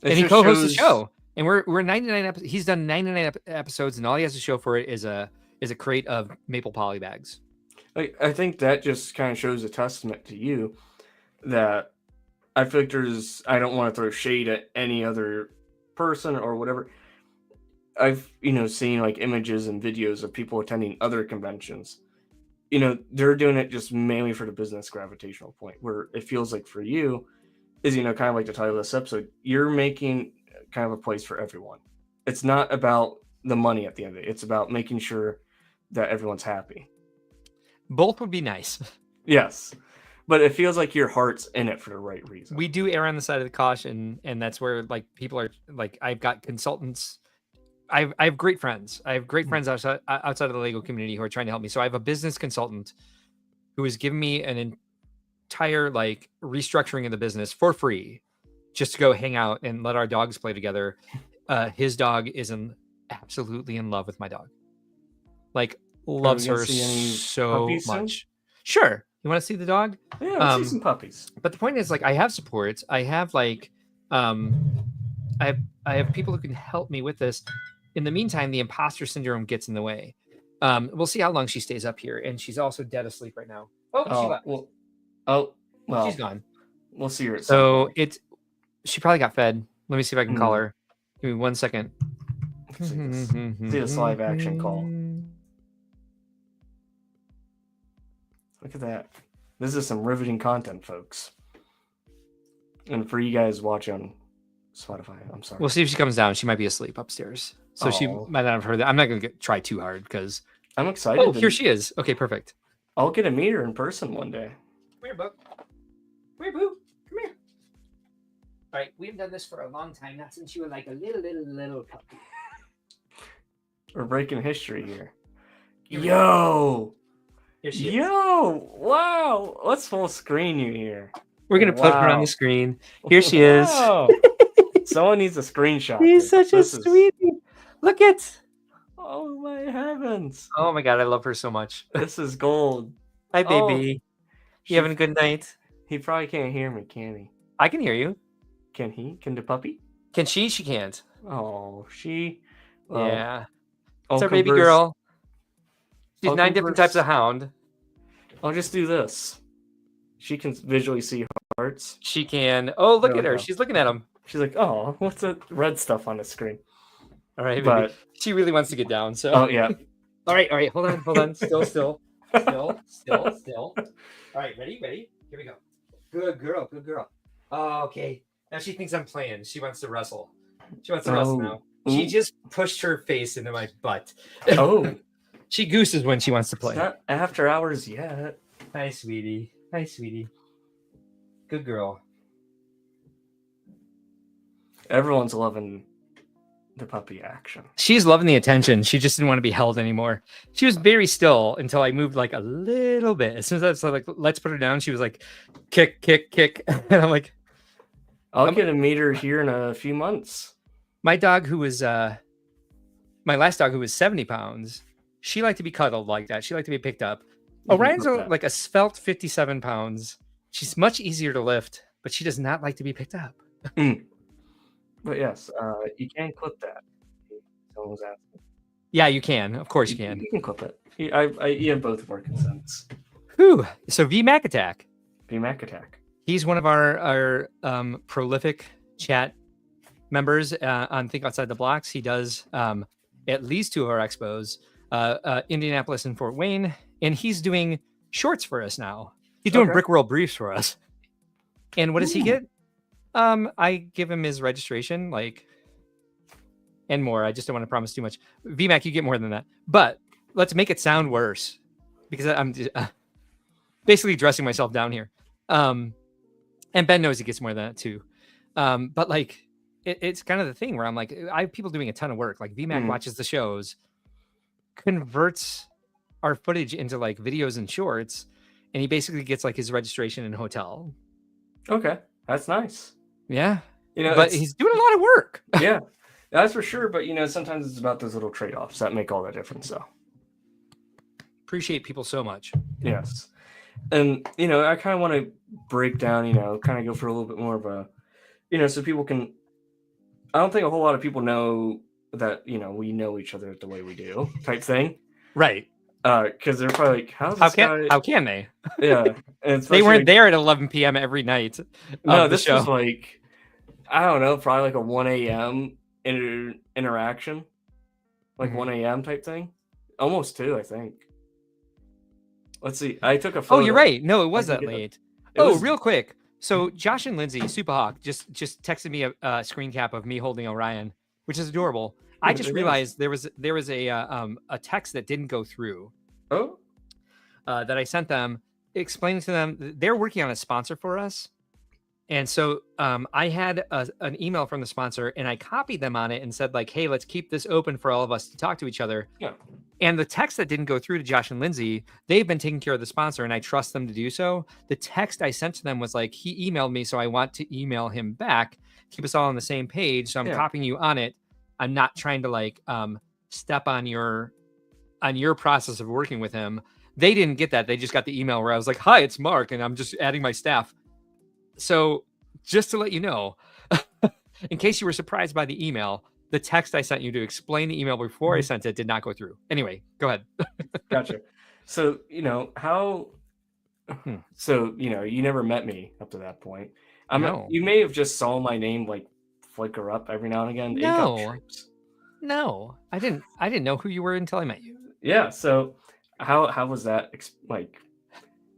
it and he just co-hosts the shows. show, and we're 99 episodes. He's done 99 episodes, and all he has to show for it is a crate of maple poly bags. I think that just kind of shows a testament to you that I feel like there's. I don't want to throw shade at any other person or whatever. I've seen like images and videos of people attending other conventions. They're doing it just mainly for the business gravitational point, where it feels like for you is kind of like the title of this episode. You're making kind of a place for everyone. It's not about the money at the end of it. It's about making sure that everyone's happy. Both would be nice. Yes, but it feels like your heart's in it for the right reason. We do err on the side of the caution, and that's where like people are like, I've got consultants. I have great friends. I have great friends outside of the Lego community who are trying to help me. So I have a business consultant who has given me an entire like restructuring of the business for free, just to go hang out and let our dogs play together. His dog is absolutely in love with my dog. Like loves her so much. Sure. You want to see the dog? Yeah, let's see some puppies. But the point is, like, I have support. I have like, I have people who can help me with this. In the meantime, the imposter syndrome gets in the way. We'll see how long she stays up here, and she's also dead asleep right now. She left. Well, she's gone. We'll see her. So she probably got fed. Let me see if I can call her. Give me 1 second. See this live action call. Look at that. This is some riveting content, folks. And for you guys watching on Spotify, I'm sorry. We'll see if she comes down. She might be asleep upstairs. So she might not have heard that. I'm not going to try too hard because I'm excited. Oh, here she is. Okay, perfect. I'll get to meet her in person one day. Come here, Book. Come here, Boo. Come here. All right, we've done this for a long time, not since you were like a little puppy. We're breaking history here. Yo! Here she is. Yo! Wow! Let's full screen you here. We're going to put her on the screen. Here she is. Someone needs a screenshot. She's such a sweetie. Look at. Oh my heavens. Oh my God, I love her so much. This is gold. Hi, baby. You having a good night? He probably can't hear me, can he? I can hear you. Can he? Can the puppy? Can she? She can't. Oh, she. Yeah. It's our baby girl. She's 9 different types of hound. I'll just do this. She can visually see hearts. She can. Oh, look at her. She's looking at them. She's like, oh, what's that red stuff on the screen? All right, but she really wants to get down. So. Oh yeah. All right. Hold on. Still. All right, ready? Here we go. Good girl. Oh, okay. Now she thinks I'm playing. She wants to wrestle. Now. She just pushed her face into my butt. Oh. She gooses when she wants to play. It's not after hours yet. Hi, sweetie. Good girl. Everyone's loving the puppy action. She's loving the attention. She just didn't want to be held anymore. She was very still until I moved like a little bit. As soon as I was like, let's put her down, she was like, kick. And I'm like, I'll get to meet her here in a few months. My dog, who was my last dog, who was 70 pounds, she liked to be cuddled like that. She liked to be picked up. Orion's like a svelte 57 pounds. She's much easier to lift, but she does not like to be picked up. But yes, you can clip that. Someone was asking. Yeah, you can. Of course you can. You can clip it. You have both of our consents. Whew. So VMAC Attack. He's one of our prolific chat members on Think Outside the Blocks. He does at least 2 of our expos, Indianapolis and Fort Wayne, and he's doing shorts for us now. He's doing Brick World briefs for us. And what does he get? I give him his registration, and more. I just don't want to promise too much. VMAC, you get more than that. But let's make it sound worse, because I'm basically dressing myself down here. And Ben knows he gets more than that too. But it's kind of the thing where I'm like, I have people doing a ton of work. Like VMAC watches the shows, converts our footage into videos and shorts, and he basically gets his registration and hotel. Okay, that's nice. Yeah, but he's doing a lot of work. Yeah, That's for sure. But sometimes it's about those little trade-offs that make all the difference. So Appreciate people so much. yes, and I kind of want to break down. Kind of go for a little bit more of a, so people can. I don't think a whole lot of people know that we know each other the way we do, type thing. Right. Because they're probably like, how's this guy? How can they? Yeah, and They weren't there at 11 p.m. every night. No, of the this show. was like, I don't know, probably like a 1 a.m. Interaction, like 1 a.m. type thing, almost 2, I think. Let's see. I took a photo. Oh, you're right. No, it was that late. Real quick. So Josh and Lindsay, Superhawk, just texted me a screen cap of me holding Orion, which is adorable. I just realized there was a text that didn't go through. Oh. That I sent them, explaining to them they're working on a sponsor for us, and so I had an email from the sponsor, and I copied them on it and said like, "Hey, let's keep this open for all of us to talk to each other." Yeah. And the text that didn't go through to Josh and Lindsay, they've been taking care of the sponsor, and I trust them to do so. The text I sent to them was like, he emailed me, so I want to email him back, keep us all on the same page. So I'm copying you on it. I'm not trying to like step on your process of working with him. They didn't get that. They just got the email where I was like, "Hi, it's Mark, and I'm just adding my staff." So just to let you know, in case you were surprised by the email, the text I sent you to explain the email before I sent it did not go through. Anyway, go ahead. Gotcha. So, how... So, you never met me up to that point. No. You may have just saw my name like flicker up every now and again. No, I didn't know who you were until I met you. Yeah. So how was that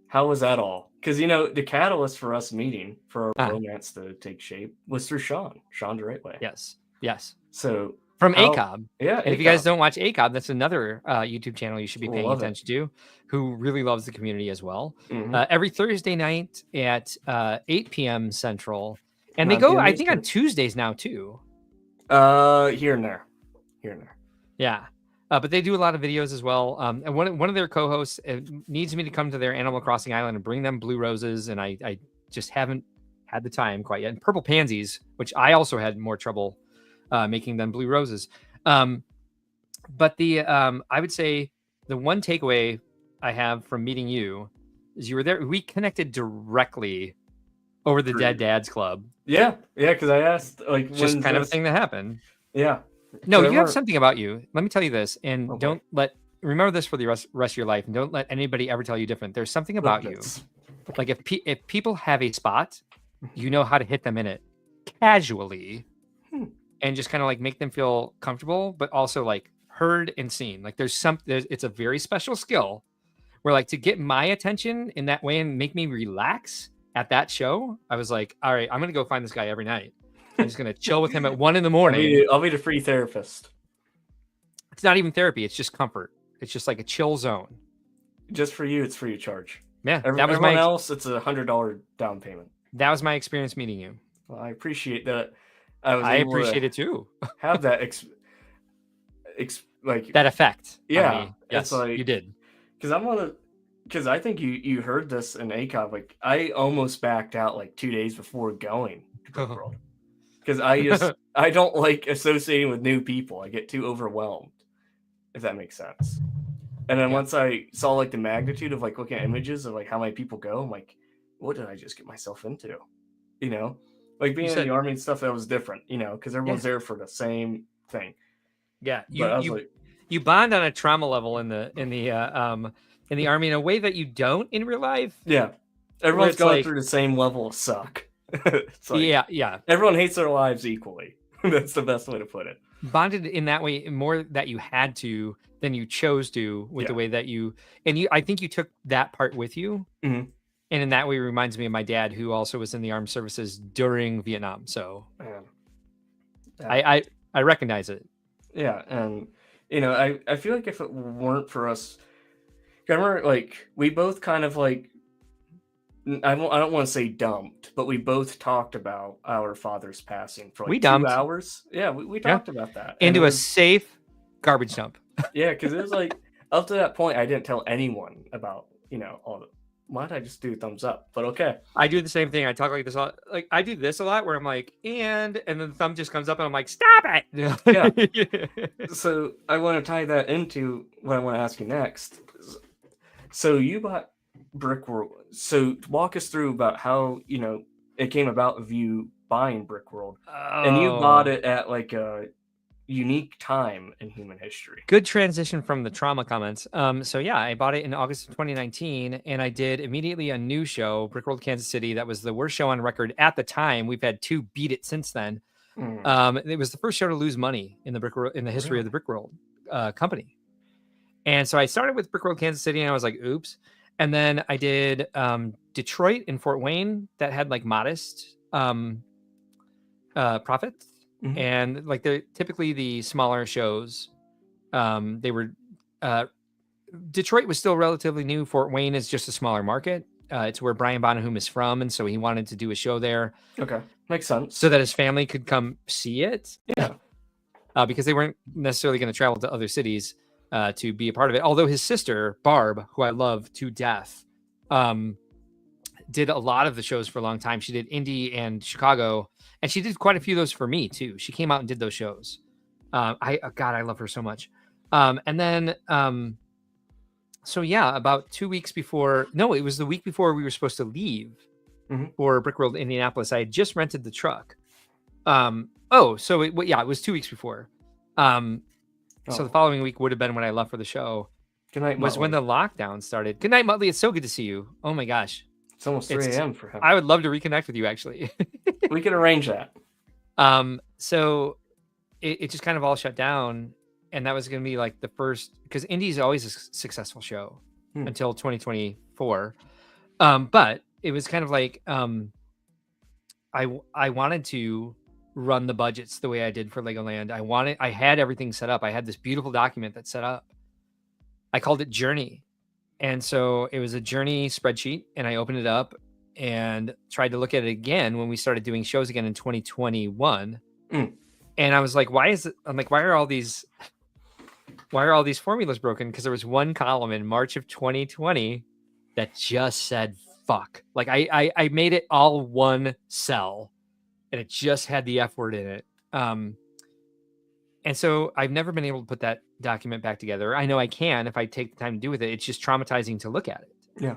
how was that all? Because the catalyst for us meeting, for our romance to take shape, was through Sean DeRightway. Yes. So from ACOB. Yeah. And if you guys don't watch ACOB, that's another YouTube channel you should be paying attention to, who really loves the community as well. Every Thursday night at 8 p.m. Central. And they go, I think, on Tuesdays now too. Here and there. Yeah. But they do a lot of videos as well. And one of their co-hosts needs me to come to their Animal Crossing island and bring them blue roses. And I just haven't had the time quite yet. And purple pansies, which I also had more trouble making than blue roses. But I would say the one takeaway I have from meeting you is you were there. We connected directly over the Dead Dads Club. Yeah. Because I asked, like, just kind of a thing that happened. Yeah. No, you have something about you. Let me tell you this, and remember this for the rest of your life, and don't let anybody ever tell you different. There's something about you. Like if people have a spot, you know how to hit them in it casually, and just kind of like make them feel comfortable, but also like heard and seen. Like it's a very special skill where like to get my attention in that way and make me relax at that show. I was like, all right, I'm going to go find this guy every night. I'm just going to chill with him at 1 a.m. I'll be the free therapist. It's not even therapy. It's just comfort. It's just like a chill zone. Just for you, it's free of charge. Yeah. Everyone else, it's $100 down payment. That was my experience meeting you. Well, I appreciate that. I appreciate it too. Have that like that effect. Yeah. Yes, like, you did. Because I think you heard this in ACOB. Like I almost backed out like 2 days before going to Brook World. Because I don't like associating with new people. I get too overwhelmed, if that makes sense. And then once I saw like the magnitude of like looking at images of like how many people go, I'm like, what did I just get myself into? Like being in the army and stuff, that was different. Because everyone's there for the same thing. Yeah, you bond on a trauma level in the army in a way that you don't in real life. Yeah, everyone's going through the same level of suck. It's like, yeah. Everyone hates their lives equally. That's the best way to put it. Bonded in that way, more that you had to than you chose to, with the way that I think you took that part with you. Mm-hmm. And in that way, it reminds me of my dad, who also was in the armed services during Vietnam. So I recognize it. Yeah, and I feel like if it weren't for us, I remember like we both kind of like. I don't want to say dumped, but we both talked about our father's passing for like 2 hours. Yeah, we talked about that. Into a safe garbage dump. Yeah, because it was like up to that point, I didn't tell anyone about all Why did I just do thumbs up? But okay. I do the same thing. I talk like this a lot. Like I do this a lot where I'm like, and then the thumb just comes up and I'm like, stop it. So I want to tie that into what I want to ask you next. So you bought Brickworld. So walk us through about how, it came about of you buying Brickworld. And you bought it at like a unique time in human history. Good transition from the trauma comments. So yeah, I bought it in August of 2019, and I did immediately a new show, Brickworld Kansas City. That was the worst show on record at the time. We've had 2 beat it since then. It was the first show to lose money in the history of the Brickworld company. And so I started with Brickworld Kansas City, and I was like, oops. And then I did Detroit and Fort Wayne that had like modest profits. And like typically the smaller shows, they were Detroit was still relatively new. Fort Wayne is just a smaller market. It's where Brian Bonahum is from, and so he wanted to do a show there. Okay, makes sense. So that his family could come see it. Yeah, because they weren't necessarily going to travel to other cities to be a part of it. Although his sister Barb, who I love to death, did a lot of the shows for a long time. She did Indy and Chicago. And she did quite a few of those for me too. She came out and did those shows. God, I love her so much. And then, so yeah, about 2 weeks before, no, it was the week before we were supposed to leave for Brickworld Indianapolis. I had just rented the truck. So it was 2 weeks before. So the following week would have been when I left for the show. Good night, was Muttley. when the lockdown started. Good night, Muttley. It's so good to see you. Oh my gosh. It's almost 3 a.m. for him. I would love to reconnect with you, actually. We can arrange that. So it just kind of all shut down, and that was going to be like the first, because Indy's always a successful show until 2024. But it was kind of like I wanted to run the budgets the way I did for Legoland. I had everything set up. I had this beautiful document that's set up. I called it Journey. And so it was a Journey spreadsheet, and I opened it up and tried to look at it again when we started doing shows again in 2021. And I was like, why are all these formulas broken? Because there was one column in March of 2020 that just said fuck. Like I made it all one cell, and it just had the F word in it. And so I've never been able to put that document back together. I know I can if I take the time to do with it. It's just traumatizing to look at it. Yeah.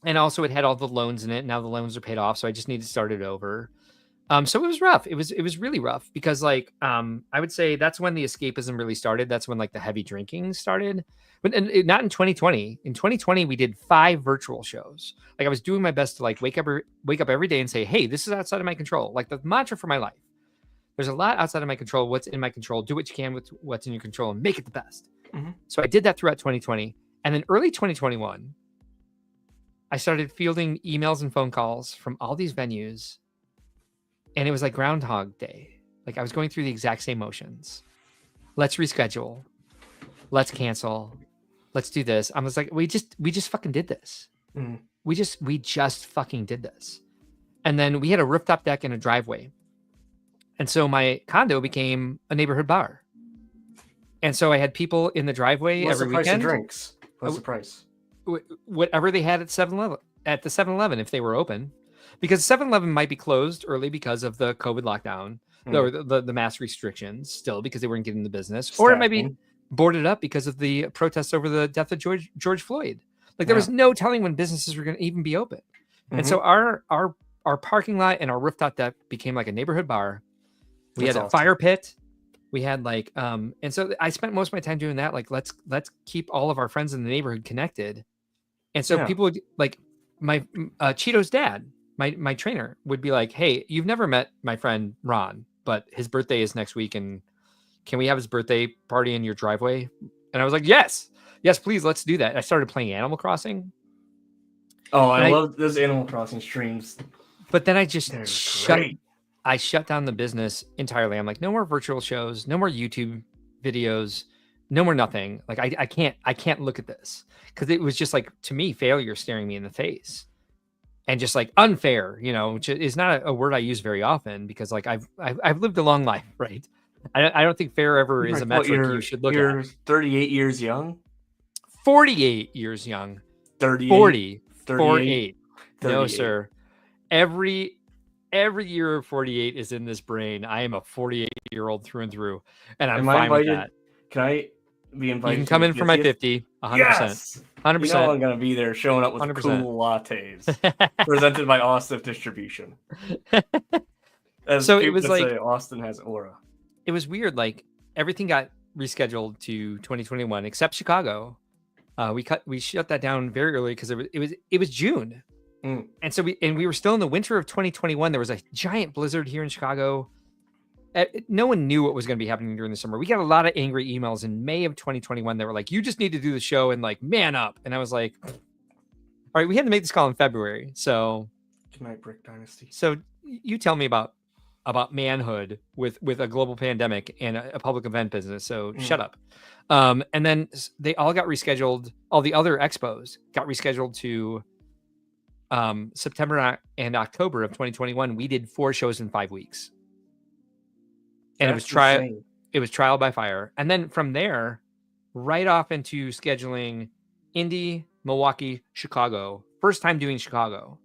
And also it had all the loans in it. Now the loans are paid off, so I just need to start it over. So it was rough. It was really rough because I would say that's when the escapism really started. That's when like the heavy drinking started. But not in 2020. In 2020, we did 5 virtual shows. Like I was doing my best to like wake up every day and say, hey, this is outside of my control. Like the mantra for my life. There's a lot outside of my control. What's in my control? Do what you can with what's in your control and make it the best. So I did that throughout 2020. And then early 2021, I started fielding emails and phone calls from all these venues. And it was like Groundhog Day. Like I was going through the exact same motions. Let's reschedule. Let's cancel. Let's do this. I was like, we just fucking did this. We just fucking did this. And then we had a rooftop deck and a driveway. And so my condo became a neighborhood bar. And so I had people in the driveway every weekend. What's the price of drinks? What's the price? Whatever they had at the 7-Eleven if they were open. Because 7-Eleven might be closed early because of the COVID lockdown or the mass restrictions still because they weren't getting the business. Or it might be boarded up because of the protests over the death of George Floyd. Like there was no telling when businesses were going to even be open. And so our parking lot and our rooftop deck became like a neighborhood bar. We had a fire pit. We had like, and so I spent most of my time doing that. Like, let's keep all of our friends in the neighborhood connected. And so people would like my Cheeto's dad, my trainer would be like, hey, you've never met my friend Ron, but his birthday is next week. And can we have his birthday party in your driveway? And I was like, yes, please. Let's do that. I started playing Animal Crossing. Oh, I love those Animal Crossing streams. But then I just shut down the business entirely. I'm like, no more virtual shows, no more YouTube videos, no more nothing. Like I can't look at this because it was just like, to me, failure staring me in the face and just like unfair, which is not a word I use very often because like I've lived a long life, right? I don't think fair ever is a metric you should look at. You're 38 years young? 48 years young. 38, 40, 38, 48. No, 38. sir. Every year of 48 is in this brain. I am a 48-year-old through and through, and I'm Am I fine with invited? that. Can I be You invited can to come your in for my 50th? 50, 100%. Yes! You know 100%. I'm gonna be there showing up with 100%. cool lattes. Presented by Austiff Distribution. As So it people was would like, say, Austin has aura. it was weird. Like everything got rescheduled to 2021 except Chicago. We shut that down very early because it was June. Mm. And so we were still in the winter of 2021. There was a giant blizzard here in Chicago. No one knew what was going to be happening during the summer. We got a lot of angry emails in May of 2021. They were like, "You just need to do the show and like man up." And I was like, "All right, we had to make this call in February." So, Good night, Brick Dynasty. so you tell me about manhood with a global pandemic and a public event business. So shut up. And then they all got rescheduled. All the other expos got rescheduled to September and October of 2021. We did 4 shows in 5 weeks. And That's insane. it was trial by fire. And then from there, right off into scheduling Indy, Milwaukee, Chicago. First time doing Chicago.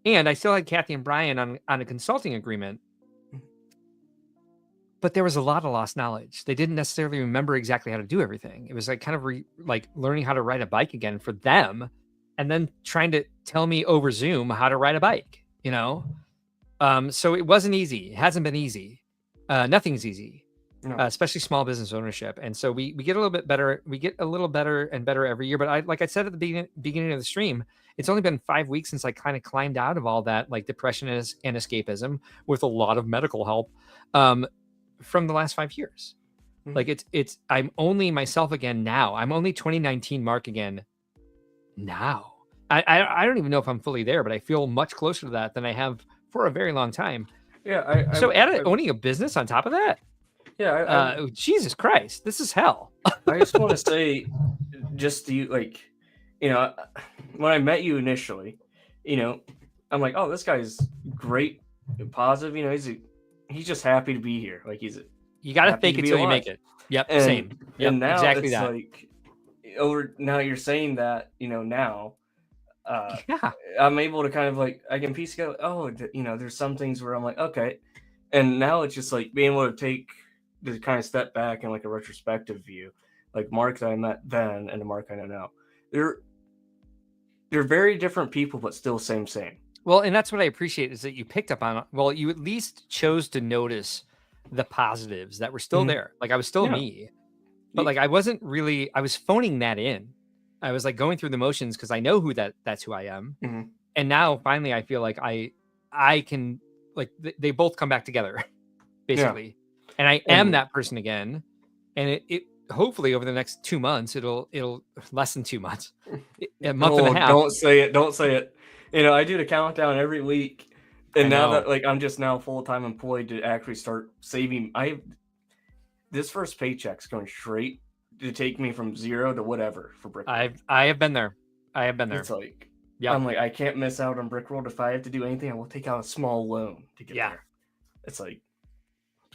And I still had Kathy and Brian on a consulting agreement. But there was a lot of lost knowledge. They didn't necessarily remember exactly how to do everything. It was like kind of like learning how to ride a bike again for them, and then trying to tell me over Zoom how to ride a bike, you know? So it wasn't easy. It hasn't been easy. Nothing's easy, especially small business ownership. And so we get a little bit better. We get a little better and better every year. But like I said at the beginning of the stream, it's only been 5 weeks since I kind of climbed out of all that like depression and escapism with a lot of medical help from the last 5 years. Like I'm only myself again now. I'm only 2019 Mark again now. I don't even know if I'm fully there, but I feel much closer to that than I have for a very long time. Yeah. Owning a business on top of that. Yeah. Jesus Christ, this is hell. I just want to say, just to you, like, you know, when I met you initially, you know, I'm like, oh, this guy's great, positive. You know, he's just happy to be here. Like you got to fake it till you make it. Yep. Same. Yep, and now exactly it's that. like now you're saying that, you know, now. Yeah. I'm able to kind of like I can piece together. Oh, you know, there's some things where I'm like, okay, and now it's just like being able to kind of step back and like a retrospective view, like Mark that I met then and the Mark I know now. They're very different people, but still same. Well, and that's what I appreciate is that you picked up on. Well, you at least chose to notice the positives that were still there. Like I was still me, but like I wasn't really. I was phoning that in. I was like going through the motions because I know that's who I am. And now finally I feel like I can like they both come back together basically. And I am that person again. And it hopefully over the next 2 months, it'll less than 2 months, a month and a half. Don't say it. You know, I do the countdown every week. And now that like I'm just now full-time employed to actually start saving, this first paycheck's going straight to take me from 0 to whatever for Brick World. I have been there. It's like, I'm like, I can't miss out on Brick World. If I have to do anything, I will take out a small loan to get there. It's like,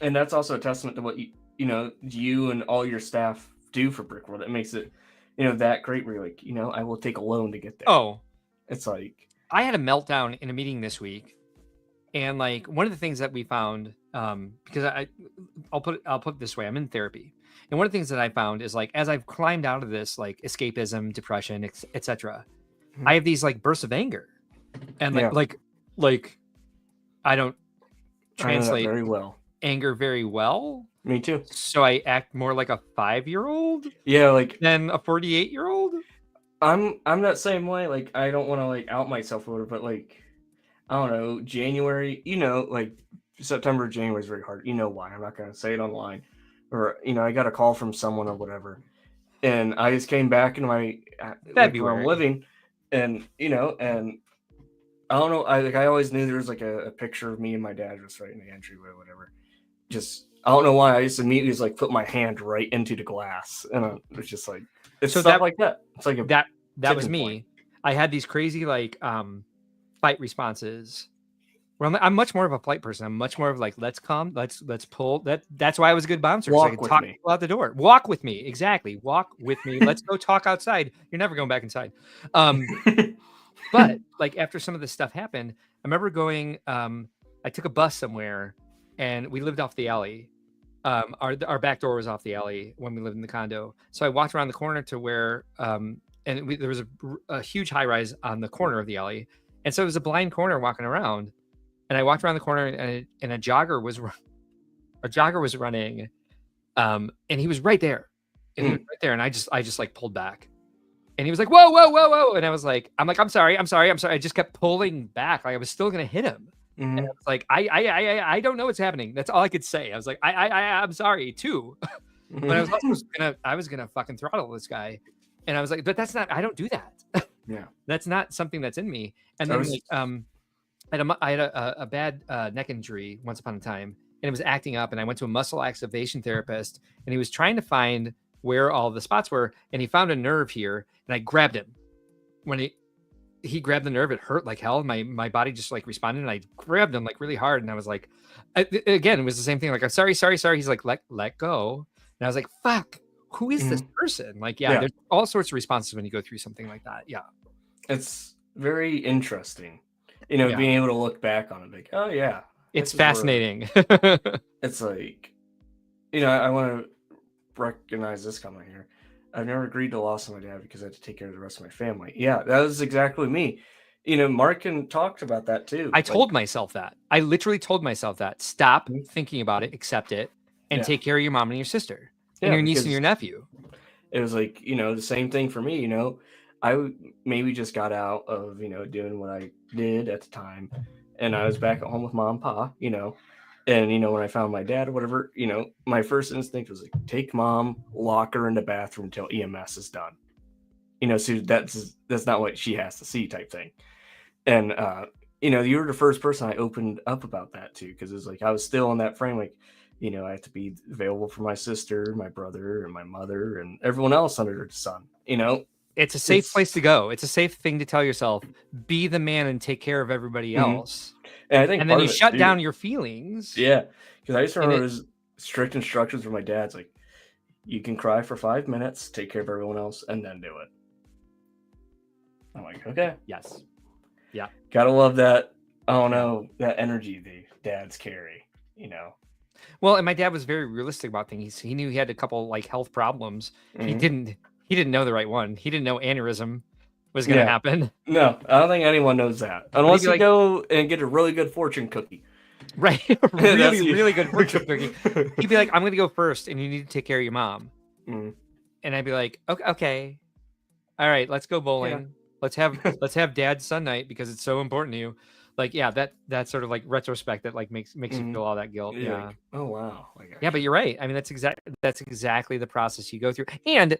and that's also a testament to what you know, you and all your staff do for Brick World. It makes it, you know, that great where you're like, you know, I will take a loan to get there. Oh, it's like, I had a meltdown in a meeting this week. And like one of the things that we found, because I'll put it this way, I'm in therapy. And one of the things that I found is like, as I've climbed out of this, like escapism, depression, etc., I have these like bursts of anger, and like I don't translate very well anger very well. Me too. So I act more like a 5-year-old. Yeah, like than a 48-year-old. I'm that same way. Like I don't want to like out myself or whatever, but like I don't know, January. You know, like September, January is very hard. You know why? I'm not gonna say it online. Or, you know, I got a call from someone or whatever. And I just came back into my like, where I'm living. And, you know, and I don't know. I always knew there was like a picture of me and my dad just right in the entryway or whatever. Just, I don't know why. I just immediately just like put my hand right into the glass. And it's just like, it's so stuff like that. It's like that was me. Point. I had these crazy like fight responses Well, I'm much more of a flight person. I'm much more of like, let's come, let's pull. That's why I was a good bouncer, because I Walk could with talk me. people out the door. Walk with me, exactly. Walk with me. Let's go talk outside. You're never going back inside. But like after some of this stuff happened, I remember going. I took a bus somewhere, and we lived off the alley. Our back door was off the alley when we lived in the condo. So I walked around the corner to where there was a huge high rise on the corner of the alley, and so it was a blind corner walking around. And I walked around the corner, and a jogger was running, and he was right there, and I just like pulled back, and he was like, whoa, whoa, whoa, whoa, and I'm sorry. I just kept pulling back, like I was still gonna hit him. And I was like, I don't know what's happening. That's all I could say. I was like, I'm sorry too, but I was also gonna fucking throttle this guy, and I was like, but that's not. I don't do that. Yeah, That's not something that's in me. And then I had a bad neck injury once upon a time, and it was acting up. And I went to a muscle activation therapist, and he was trying to find where all the spots were, and he found a nerve here, and I grabbed him. When he grabbed the nerve, it hurt like hell. My body just like responded, and I grabbed him like really hard, and I was like, again, it was the same thing. Like, I'm sorry. He's like, let go, and I was like, fuck. Who is this person? Like, yeah, there's all sorts of responses when you go through something like that. Yeah, it's very interesting. Being able to look back on it, like, oh yeah, it's fascinating. It's like, I want to recognize this comment here. I've never agreed to loss of my dad because I had to take care of the rest of my family. Yeah, that was exactly me. Markin talked about that too. I told myself that. I literally told myself that. Stop thinking about it, accept it, and take care of your mom and your sister and your niece and your nephew. It was like, the same thing for me. I maybe just got out of, doing what I did at the time, and I was back at home with mom and pa, and, when I found my dad or whatever, my first instinct was like, take mom, lock her in the bathroom until EMS is done. So that's not what she has to see type thing. And, you were the first person I opened up about that to, because it was like, I was still in that frame, like, I have to be available for my sister, my brother, and my mother, and everyone else under the sun, It's a safe place to go. It's a safe thing to tell yourself, be the man and take care of everybody else. And I think, and then you shut down your feelings. Yeah, because I used to remember his strict instructions from my dad's like, you can cry for 5 minutes, take care of everyone else, and then do it. I'm like, okay. Yes. Yeah. Gotta love that. Oh no, that energy the dads carry, Well, and my dad was very realistic about things. He knew he had a couple like health problems. He didn't know the right one. He didn't know aneurysm was going to happen. No, I don't think anyone knows that. Unless you go and get a really good fortune cookie. Right. really good fortune cookie. He'd be like, I'm going to go first, and you need to take care of your mom. And I'd be like, okay. All right, let's go bowling. Yeah. Let's have dad's son night because it's so important to you. Like, yeah, that sort of like retrospect that like makes you feel all that guilt. Yeah. Like, oh wow. Yeah, but you're right. I mean, that's exactly the process you go through. And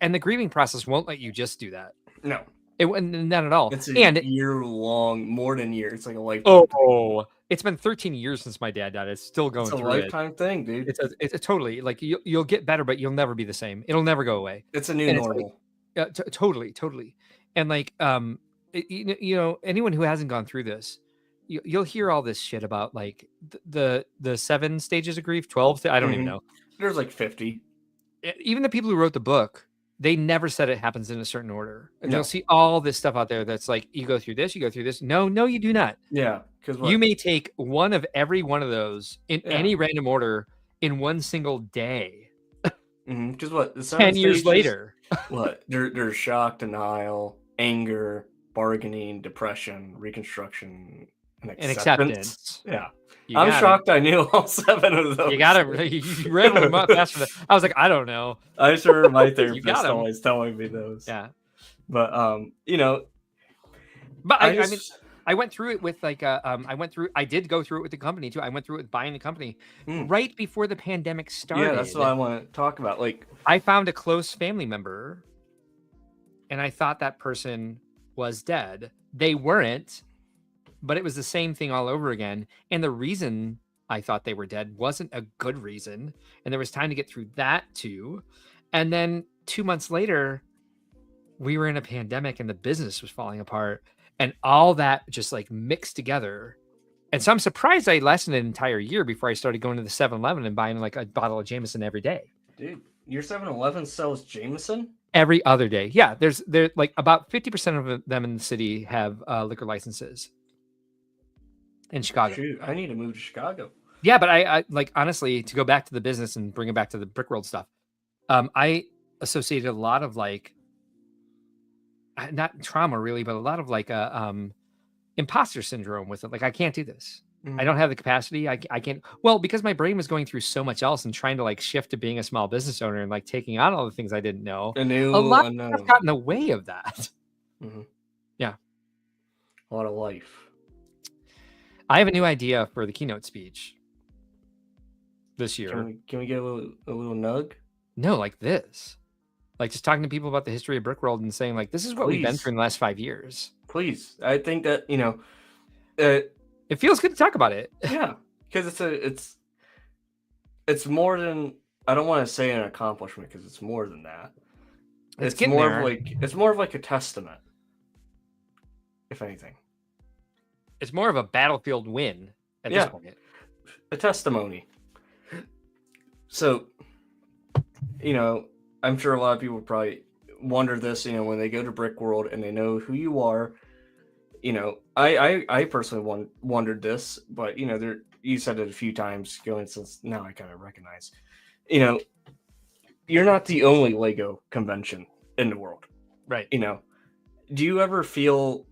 the grieving process won't let you just do that. No. It not at all. It's a year long, more than a year. It's like a lifetime. Oh, it's been 13 years since my dad died. It's still going through it. It's a lifetime thing, dude. It's a totally like you'll get better, but you'll never be the same. It'll never go away. It's a new normal. Totally. And like anyone who hasn't gone through this, you'll hear all this shit about like the 7 stages of grief, 12. I don't even know. There's like 50. Even the people who wrote the book, they never said it happens in a certain order. And you'll see all this stuff out there that's like, you go through this, you go through this. No, you do not. Yeah. Because you may take one of every one of those in any random order in one single day. Because what? 10 years later. What? There's shock, denial, anger, bargaining, depression, reconstruction, and acceptance. Yeah. I'm shocked I knew all 7 of those. You read them faster than I was like, I don't know. I just remember my therapist always telling me those. Yeah. But But I mean, I went through it with like I did go through it with the company too. I went through it with buying the company right before the pandemic started. Yeah, that's what I want to talk about. Like, I found a close family member and I thought that person was dead. They weren't, but it was the same thing all over again. And the reason I thought they were dead wasn't a good reason. And there was time to get through that too. And then 2 months later, we were in a pandemic and the business was falling apart. And all that just like mixed together. And so I'm surprised I lasted an entire year before I started going to the 7-Eleven and buying like a bottle of Jameson every day. Dude, your 7-Eleven sells Jameson? Every other day. Yeah, there's like about 50% of them in the city have liquor licenses in Chicago. Shoot, I need to move to Chicago. Yeah, but I like honestly to go back to the business and bring it back to the brick world stuff. I associated a lot of like not trauma really, but a lot of like imposter syndrome with it. Like I can't do this. I don't have the capacity. I can't. Well, because my brain was going through so much else and trying to like shift to being a small business owner and like taking on all the things I didn't know. A A lot unknown. of stuff got in the way of that. Yeah. A lot of life. I have a new idea for the keynote speech this year. Can we get a little nug? No, like this. Like just talking to people about the history of brick world and saying like, this is what we've been through in the last 5 years. Please. I think that, it feels good to talk about it. Yeah. Because it's more than, I don't want to say an accomplishment because it's more than that. It's more of like a testament. If anything. It's more of a battlefield win at this point. A testimony. So, I'm sure a lot of people probably wonder this, when they go to Brick World and they know who you are. I personally wondered this, but you said it a few times going since now I kind of recognize. You're not the only Lego convention in the world. Right. Do you ever feel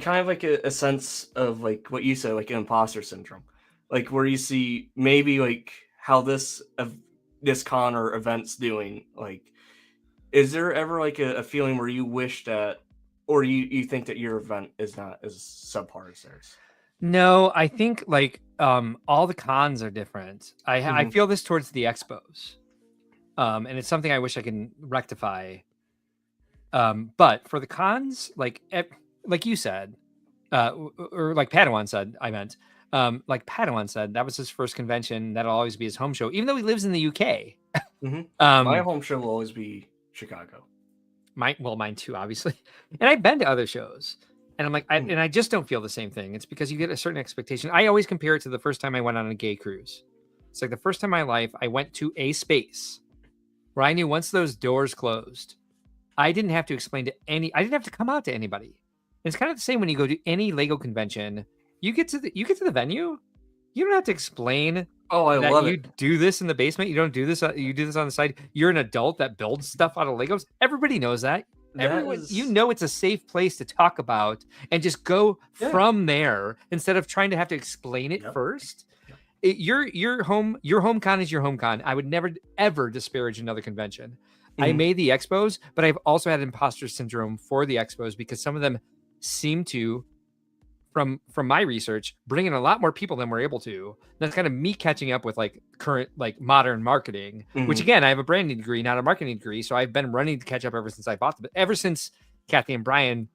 kind of like a sense of like what you said, like an imposter syndrome? Like where you see maybe like how this con or event's doing, like is there ever like a feeling where you wish that, or you think that your event is not as subpar as theirs? No, I think like all the cons are different. I feel this towards the expos, and it's something I wish I can rectify. But for the cons, like you said, or like Padawan said, I meant. Like Padawan said, that was his first convention. That'll always be his home show, even though he lives in the UK. My home show will always be Chicago. Mine too, obviously. And I've been to other shows, and I'm like, and I just don't feel the same thing. It's because you get a certain expectation. I always compare it to the first time I went on a gay cruise. It's like the first time in my life I went to a space where I knew once those doors closed, I didn't have to explain to I didn't have to come out to anybody. And it's kind of the same when you go to any Lego convention. You get to the venue. You don't have to explain. Oh, I love it. You do this in the basement. You don't do this. You do this on the side. You're an adult that builds stuff out of Legos. Everybody knows that. Everyone, it's a safe place to talk about and just go from there instead of trying to have to explain it first. Your home con is your home con. I would never ever disparage another convention. I made the expos, but I've also had imposter syndrome for the expos because some of them seem to, from my research, bring in a lot more people than we're able to. That's kind of me catching up with like current like modern marketing, which again, I have a branding degree, not a marketing degree. So I've been running to catch up ever since I bought them. But ever since Kathy and Brian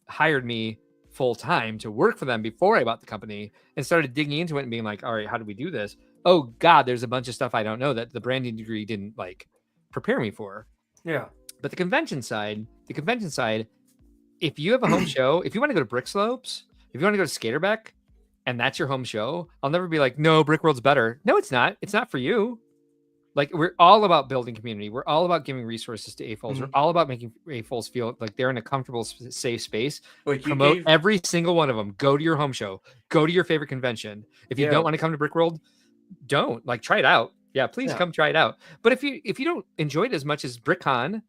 hired me full time to work for them before I bought the company and started digging into it and being like, all right, how do we do this? Oh God, there's a bunch of stuff I don't know that the branding degree didn't like prepare me for. Yeah. But the convention side, if you have a home show, if you want to go to Brick Slopes, if you want to go to Skaterbeck and that's your home show, I'll never be like, no, Brick World's better. No, it's not. It's not for you. Like, we're all about building community. We're all about giving resources to AFOLs. We're all about making AFOLs feel like they're in a comfortable, safe space. Like promote every single one of them. Go to your home show. Go to your favorite convention. If you don't want to come to Brick World, don't. Like, try it out. Yeah, please come try it out. But if you don't enjoy it as much as BrickCon,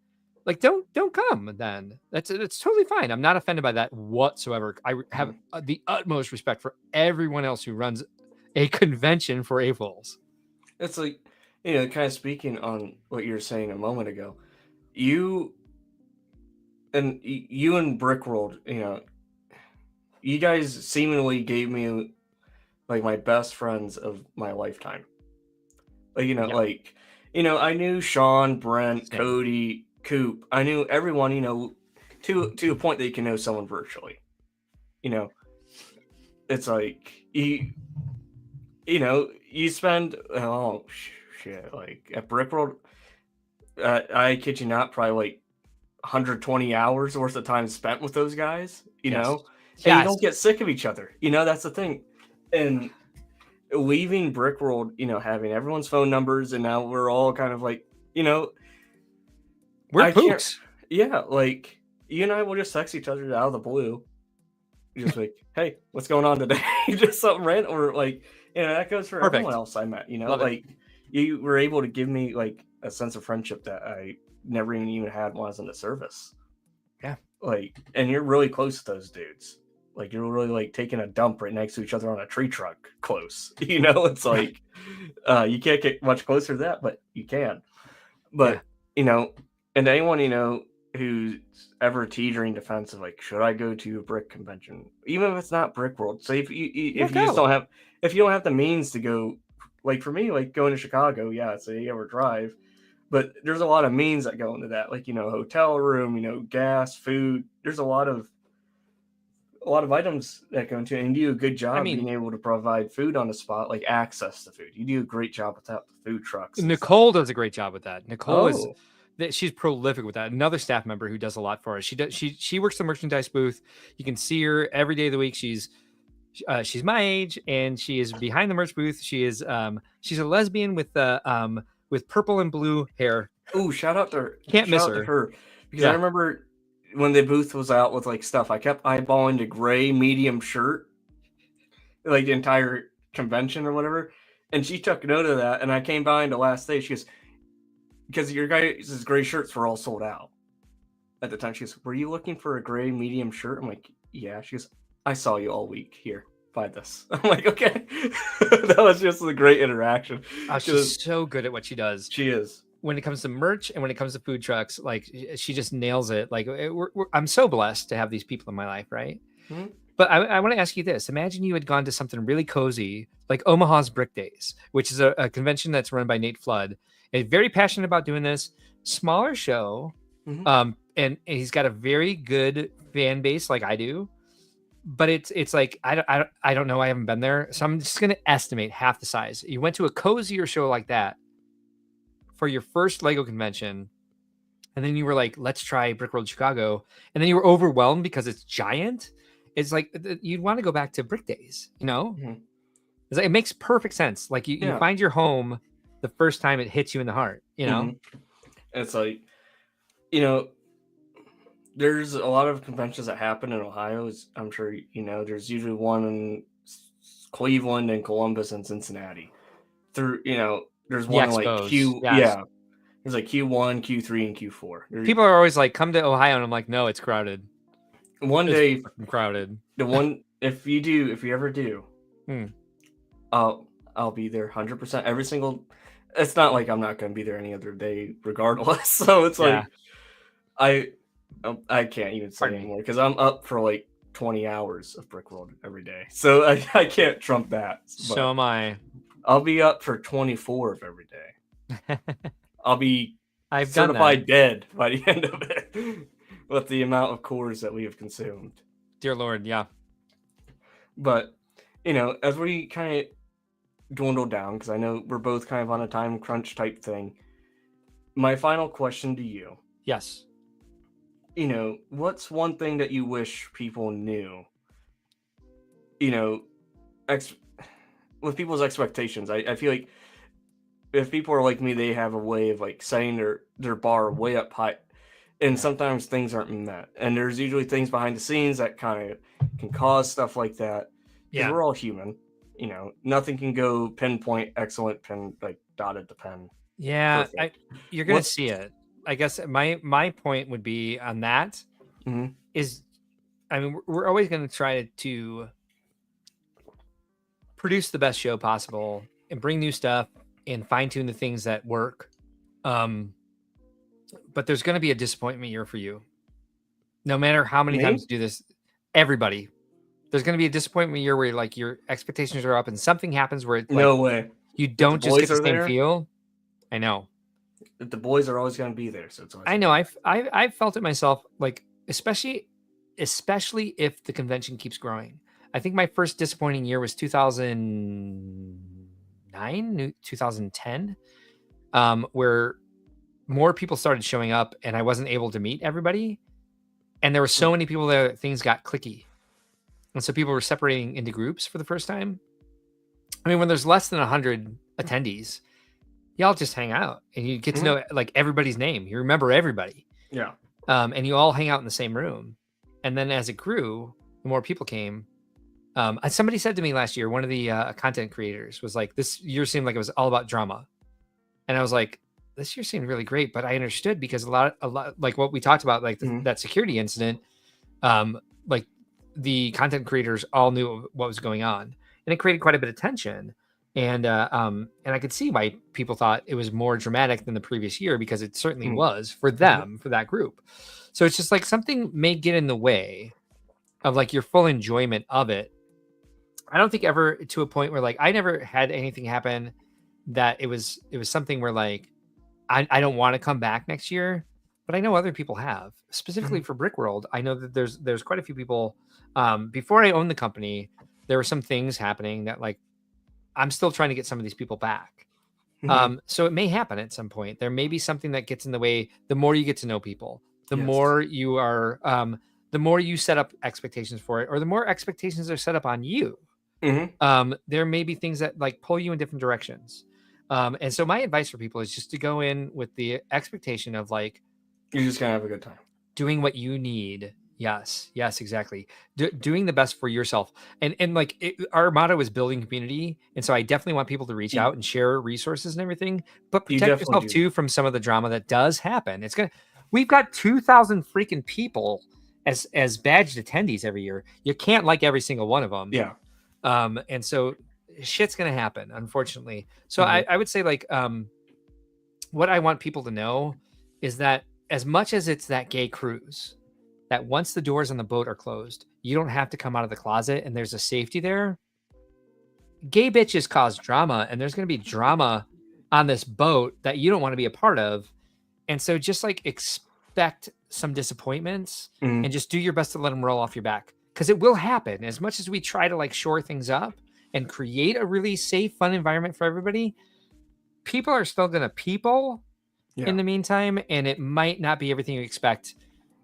like don't come then. That's totally fine. I'm not offended by that whatsoever. I have the utmost respect for everyone else who runs a convention for AFOLs. It's like, kind of speaking on what you were saying a moment ago, you and Brick World, you guys seemingly gave me like my best friends of my lifetime. Like, I knew Sean, Brent, Cody, Coop. I knew everyone, to a point that you can know someone virtually. It's like you spend shit, like at Brick World, I kid you not, probably like 120 hours worth of time spent with those guys. And you don't get sick of each other. That's the thing. And leaving Brickworld, having everyone's phone numbers, and now we're all kind of like, We're I can't. pooks. Yeah, like you and I will just text each other out of the blue, just like, "Hey, what's going on today?" Just something random, or like, that goes for everyone Perfect. else I met. Love it. Like you were able to give me like a sense of friendship that I never even had when I was in the service. Yeah. Like, and you're really close to those dudes. Like you're really like taking a dump right next to each other on a tree trunk, close. It's like you can't get much closer to that, but you can. But and anyone who's ever teetering defensive, like, should I go to a brick convention, even if it's not Brick World? Say if you just don't have, if you don't have the means to go, like for me, like going to Chicago, it's a 8-hour drive, but there's a lot of means that go into that, like hotel room, gas, food. There's a lot of items that go into it, and you do a good job being able to provide food on the spot, like access to food. You do a great job with that, the food trucks. Nicole does a great job with that. Nicole is she's prolific with that. Another staff member who does a lot for us. She works the merchandise booth. You can see her every day of the week. She's my age, and she is behind the merch booth. She is she's a lesbian with purple and blue hair. Oh, shout out to her. Can't miss her. Because I remember when the booth was out with like stuff, I kept eyeballing the gray medium shirt, like the entire convention or whatever. And she took note of that, and I came by on the last day. She goes, because your guys' gray shirts were all sold out at the time. She goes, were you looking for a gray medium shirt? I'm like, yeah. She goes, I saw you all week. Here, buy this. I'm like, okay. That was just a great interaction. She's so good at what she does. She is. When it comes to merch and when it comes to food trucks, like she just nails it. Like I'm so blessed to have these people in my life, right? Mm-hmm. But I want to ask you this. Imagine you had gone to something really cozy, like Omaha's Brick Days, which is a convention that's run by Nate Flood. And very passionate about doing this. Smaller show. Mm-hmm. And he's got a very good fan base like I do. But it's like, I don't know. I haven't been there. So I'm just going to estimate half the size. You went to a cozier show like that for your first Lego convention, and then you were like, let's try Brick World Chicago. And then you were overwhelmed because it's giant. It's like you'd want to go back to Brick Days, Mm-hmm. It's like, it makes perfect sense. Like you find your home the first time it hits you in the heart, Mm-hmm. It's like, there's a lot of conventions that happen in Ohio. I'm sure there's usually one in Cleveland and Columbus and Cincinnati. There's one in like there's like Q1, Q3, and Q4. People are always like, come to Ohio, and I'm like, no, it's crowded. One day, crowded. If you ever do, I'll be there 100%. Every single. It's not like I'm not going to be there any other day, regardless. So it's like, I can't even say anymore because I'm up for like 20 hours of Brick World every day. So I can't trump that. So am I. I'll be up for 24 of every day. I'll be certified dead by the end of it with the amount of cores that we have consumed. Dear Lord, yeah. But, as we kind of dwindle down, because I know we're both kind of on a time crunch type thing, my final question to you. Yes. What's one thing that you wish people knew? With people's expectations, I feel like if people are like me, they have a way of like setting their bar way up high, and sometimes things aren't met. And there's usually things behind the scenes that kind of can cause stuff like that. Yeah, we're all human. Nothing can go pinpoint excellent pin like dotted to pen. Yeah, you're gonna see it. I guess my point would be on that is, I mean, we're always going to try to produce the best show possible and bring new stuff and fine tune the things that work. But there's going to be a disappointment year for you. No matter how many times you do this, everybody, there's going to be a disappointment year where like your expectations are up and something happens where it's like, no way you don't just get the same feel. I know. The boys are always going to be there, so it's. I know. I've felt it myself. Like especially if the convention keeps growing. I think my first disappointing year was 2009, 2010, where more people started showing up, and I wasn't able to meet everybody. And there were so many people there that things got clicky, and so people were separating into groups for the first time. I mean, when there's less than 100 attendees, y'all just hang out and you get to know like everybody's name. You remember everybody. Yeah. And you all hang out in the same room. And then as it grew, the more people came. Somebody said to me last year, one of the content creators was like, this year seemed like it was all about drama. And I was like, this year seemed really great, but I understood because a lot like what we talked about, like that security incident, like the content creators all knew what was going on, and it created quite a bit of tension. And I could see why people thought it was more dramatic than the previous year, because it certainly was for them, for that group. So it's just like something may get in the way of like your full enjoyment of it. I don't think ever to a point where like I never had anything happen that it was something where like I don't want to come back next year, but I know other people have. Specifically for Brickworld, I know that there's quite a few people. Before I owned the company, there were some things happening that like I'm still trying to get some of these people back. So it may happen at some point. There may be something that gets in the way. The more you get to know people, the more you are, the more you set up expectations for it, or the more expectations are set up on you. There may be things that like pull you in different directions. And so my advice for people is just to go in with the expectation of like, you're just gonna have a good time doing what you need. Yes, exactly. Doing the best for yourself. And like our motto is building community. And so I definitely want people to reach out and share resources and everything, but protect yourself too from some of the drama that does happen. We've got 2,000 freaking people as badged attendees every year. You can't like every single one of them. Yeah. And so shit's going to happen, unfortunately. So I would say like, what I want people to know is that as much as it's that gay cruise, that once the doors on the boat are closed, you don't have to come out of the closet and there's a safety there. Gay bitches cause drama, and there's going to be drama on this boat that you don't want to be a part of. And so just like expect some disappointments and just do your best to let them roll off your back, because it will happen. As much as we try to like shore things up and create a really safe, fun environment for everybody, people are still going to people in the meantime, and it might not be everything you expect.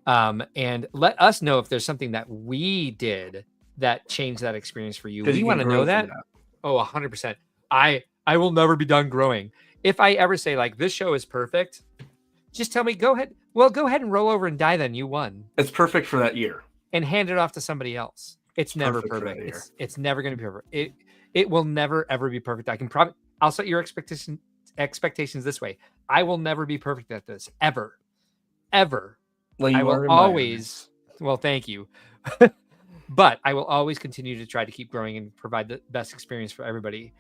And let us know if there's something that we did that changed that experience for you. We want to know that. Oh, 100%. I will never be done growing. If I ever say like this show is perfect, just tell me, go ahead. Well, go ahead and roll over and die. Then you won. It's perfect for that year. And hand it off to somebody else. It's never perfect. It's never going to be perfect. It will never ever be perfect. I'll set your expectations this way. I will never be perfect at this ever. Well, I will always. Well, thank you. But I will always continue to try to keep growing and provide the best experience for everybody.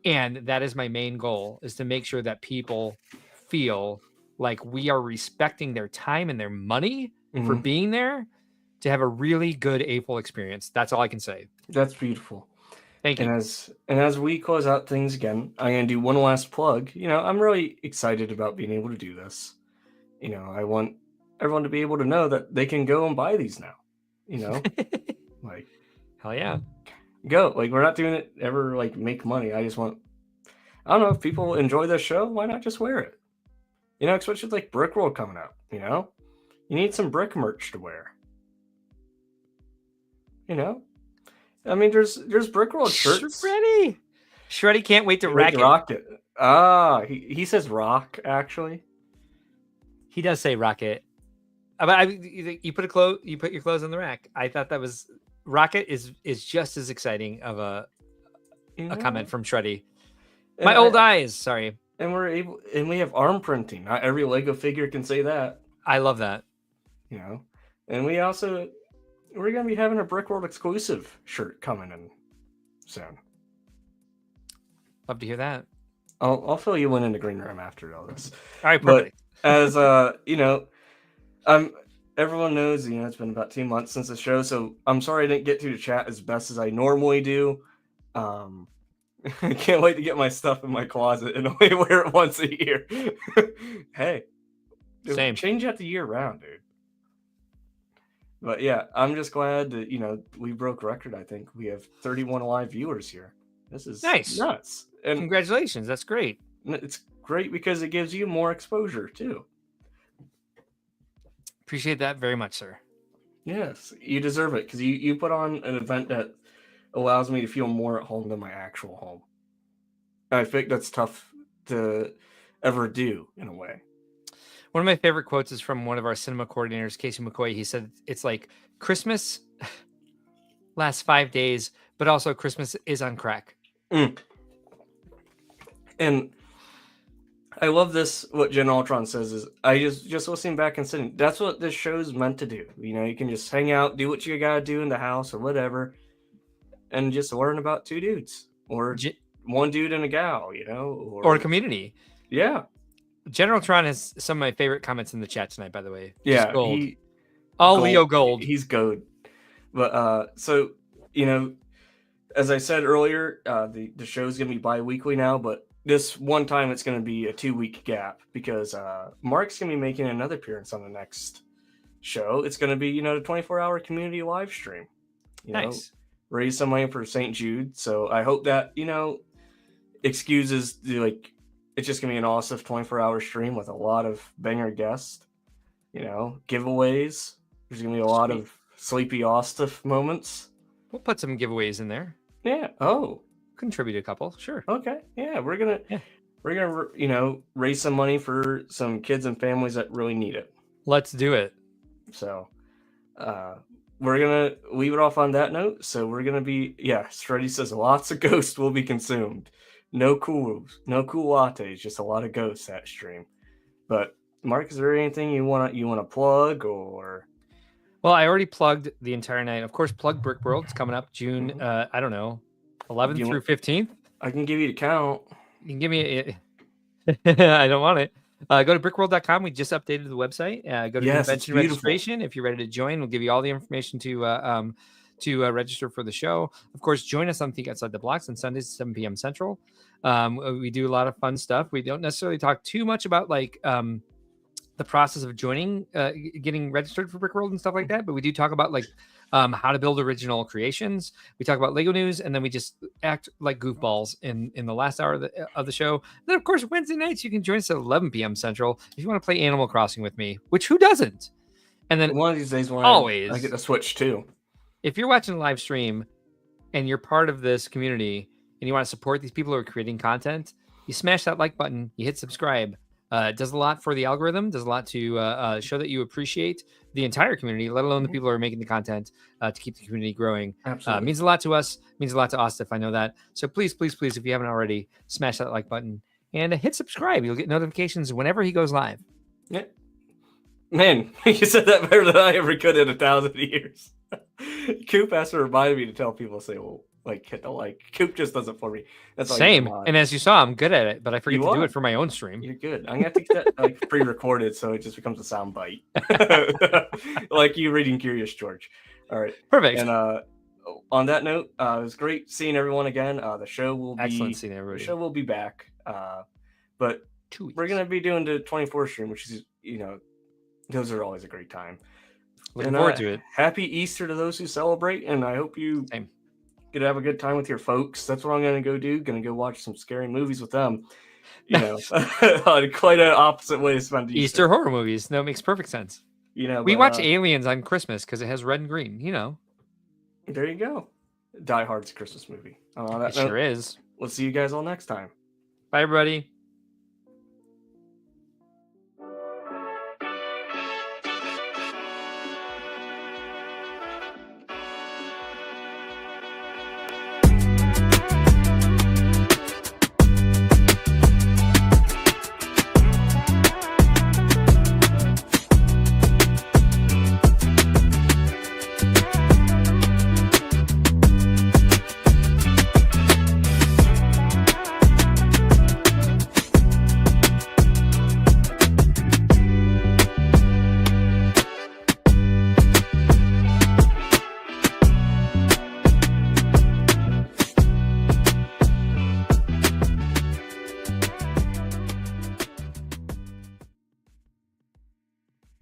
And that is my main goal, is to make sure that people feel like we are respecting their time and their money for being there to have a really good April experience. That's all I can say. That's beautiful. Thank you. And as we close out things again, I'm going to do one last plug. I'm really excited about being able to do this. I want everyone to be able to know that they can go and buy these now. Like, hell yeah, go. Like, we're not doing it ever like make money. I don't know, if people enjoy this show, why not just wear it? Especially with like Brickworld coming up. You need some brick merch to wear. I mean, there's Brickworld shirts. Shreddy can't wait to rock it. Ah, he says rock, actually. He does say rocket. But you put your clothes on the rack. I thought that was rocket is just as exciting of a comment from Shreddy. My old eyes, sorry. And we have arm printing. Not every Lego figure can say that. I love that. And we're gonna be having a Brickworld exclusive shirt coming in soon. Love to hear that. I'll fill you in the green room after all this. All right, perfect. But as everyone knows, it's been about 2 months since the show, so I'm sorry I didn't get to chat as best as I normally do. I can't wait to get my stuff in my closet and only wear it once a year. Hey, same. Change that to year round, dude. But yeah, I'm just glad that we broke record. I think we have 31 live viewers here. This is nice, nuts, and congratulations. That's great. It's great because it gives you more exposure too. Appreciate that very much, sir. Yes, you deserve it, because you put on an event that allows me to feel more at home than my actual home. I think that's tough to ever do in a way. One of my favorite quotes is from one of our cinema coordinators, Casey McCoy. He said, it's like Christmas lasts 5 days, but also Christmas is on crack. Mm. And I love this. What Jen Ultron says is, I just listening back and sitting. That's what this show's meant to do. You know, you can just hang out, do what you gotta do in the house or whatever, and just learn about two dudes or one dude and a gal. You know, or a community. Yeah. General Tron has some of my favorite comments in the chat tonight, by the way. Yeah, gold. All gold. Leo gold. He's gold. But so, you know, as I said earlier, the show's gonna be bi-weekly now, but this one time it's gonna be a 2-week gap because Mark's gonna be making another appearance on the next show. It's gonna be, you know, the 24-hour community live stream. You know, raise some money for St. Jude. So I hope that, you know, excuses the like. It's just gonna be an awesome 24-hour stream with a lot of banger guests. You know, giveaways. There's gonna be a lot of sleepy Austiff moments. We'll put some giveaways in there. Yeah. Oh, contribute a couple. Sure. Okay. Yeah, we're gonna you know, raise some money for some kids and families that really need it. Let's do it. So, we're gonna leave it off on that note. So we're gonna be Freddy says lots of ghosts will be consumed. No cool lattes, just a lot of ghosts that stream. But Mark, is there anything you wanna plug or? Well, I already plugged the entire night. Of course, plug Brick World. It's coming up June. I don't know, 11th through 15th. I can give you the count. You can give me. I don't want it. Go to brickworld.com. We just updated the website. Go to convention registration. If you're ready to join, we'll give you all the information to register for the show. Of course, join us on Think Outside the Blocks on Sundays, 7 p.m. Central. We do a lot of fun stuff. We don't necessarily talk too much about like the process of joining, getting registered for Brick World and stuff like that, but we do talk about like how to build original creations. We talk about Lego news, and then we just act like goofballs in the last hour of the show. Then, of course, Wednesday nights you can join us at 11 p.m. Central if you want to play Animal Crossing with me, which who doesn't? And then one of these days, I get a Switch too. If you're watching a live stream and you're part of this community and you want to support these people who are creating content, you smash that like button, you hit subscribe. It does a lot for the algorithm, does a lot to show that you appreciate the entire community, let alone the people who are making the content to keep the community growing. Absolutely. Means a lot to us, means a lot to Austiff. I know that. So please, please, please, if you haven't already, smash that like button and hit subscribe. You'll get notifications whenever he goes live. Yeah. Man, you said that better than I ever could in 1,000 years. Coop has to remind me to tell people, say, well, like, hit the like. Coop just does it for me. That's all. Same. And as you saw, I'm good at it, but I forget to do it for my own stream. You're good. I'm gonna have to get that like pre-recorded so it just becomes a sound bite. Like you reading Curious George. All right. Perfect. And on that note, it was great seeing everyone again. The show will be excellent seeing everybody. The show will be back. But we're gonna be doing the 24 stream, which is, you know, those are always a great time. Looking forward to it. Happy Easter to those who celebrate, and I hope you get to have a good time with your folks. That's what I'm going to go do. Going to go watch some scary movies with them. You know, quite an opposite way to spend Easter horror movies. No, it makes perfect sense. You know, we watch Aliens on Christmas because it has red and green. You know, there you go. Die Hard's a Christmas movie. It sure is. We'll see you guys all next time. Bye, everybody.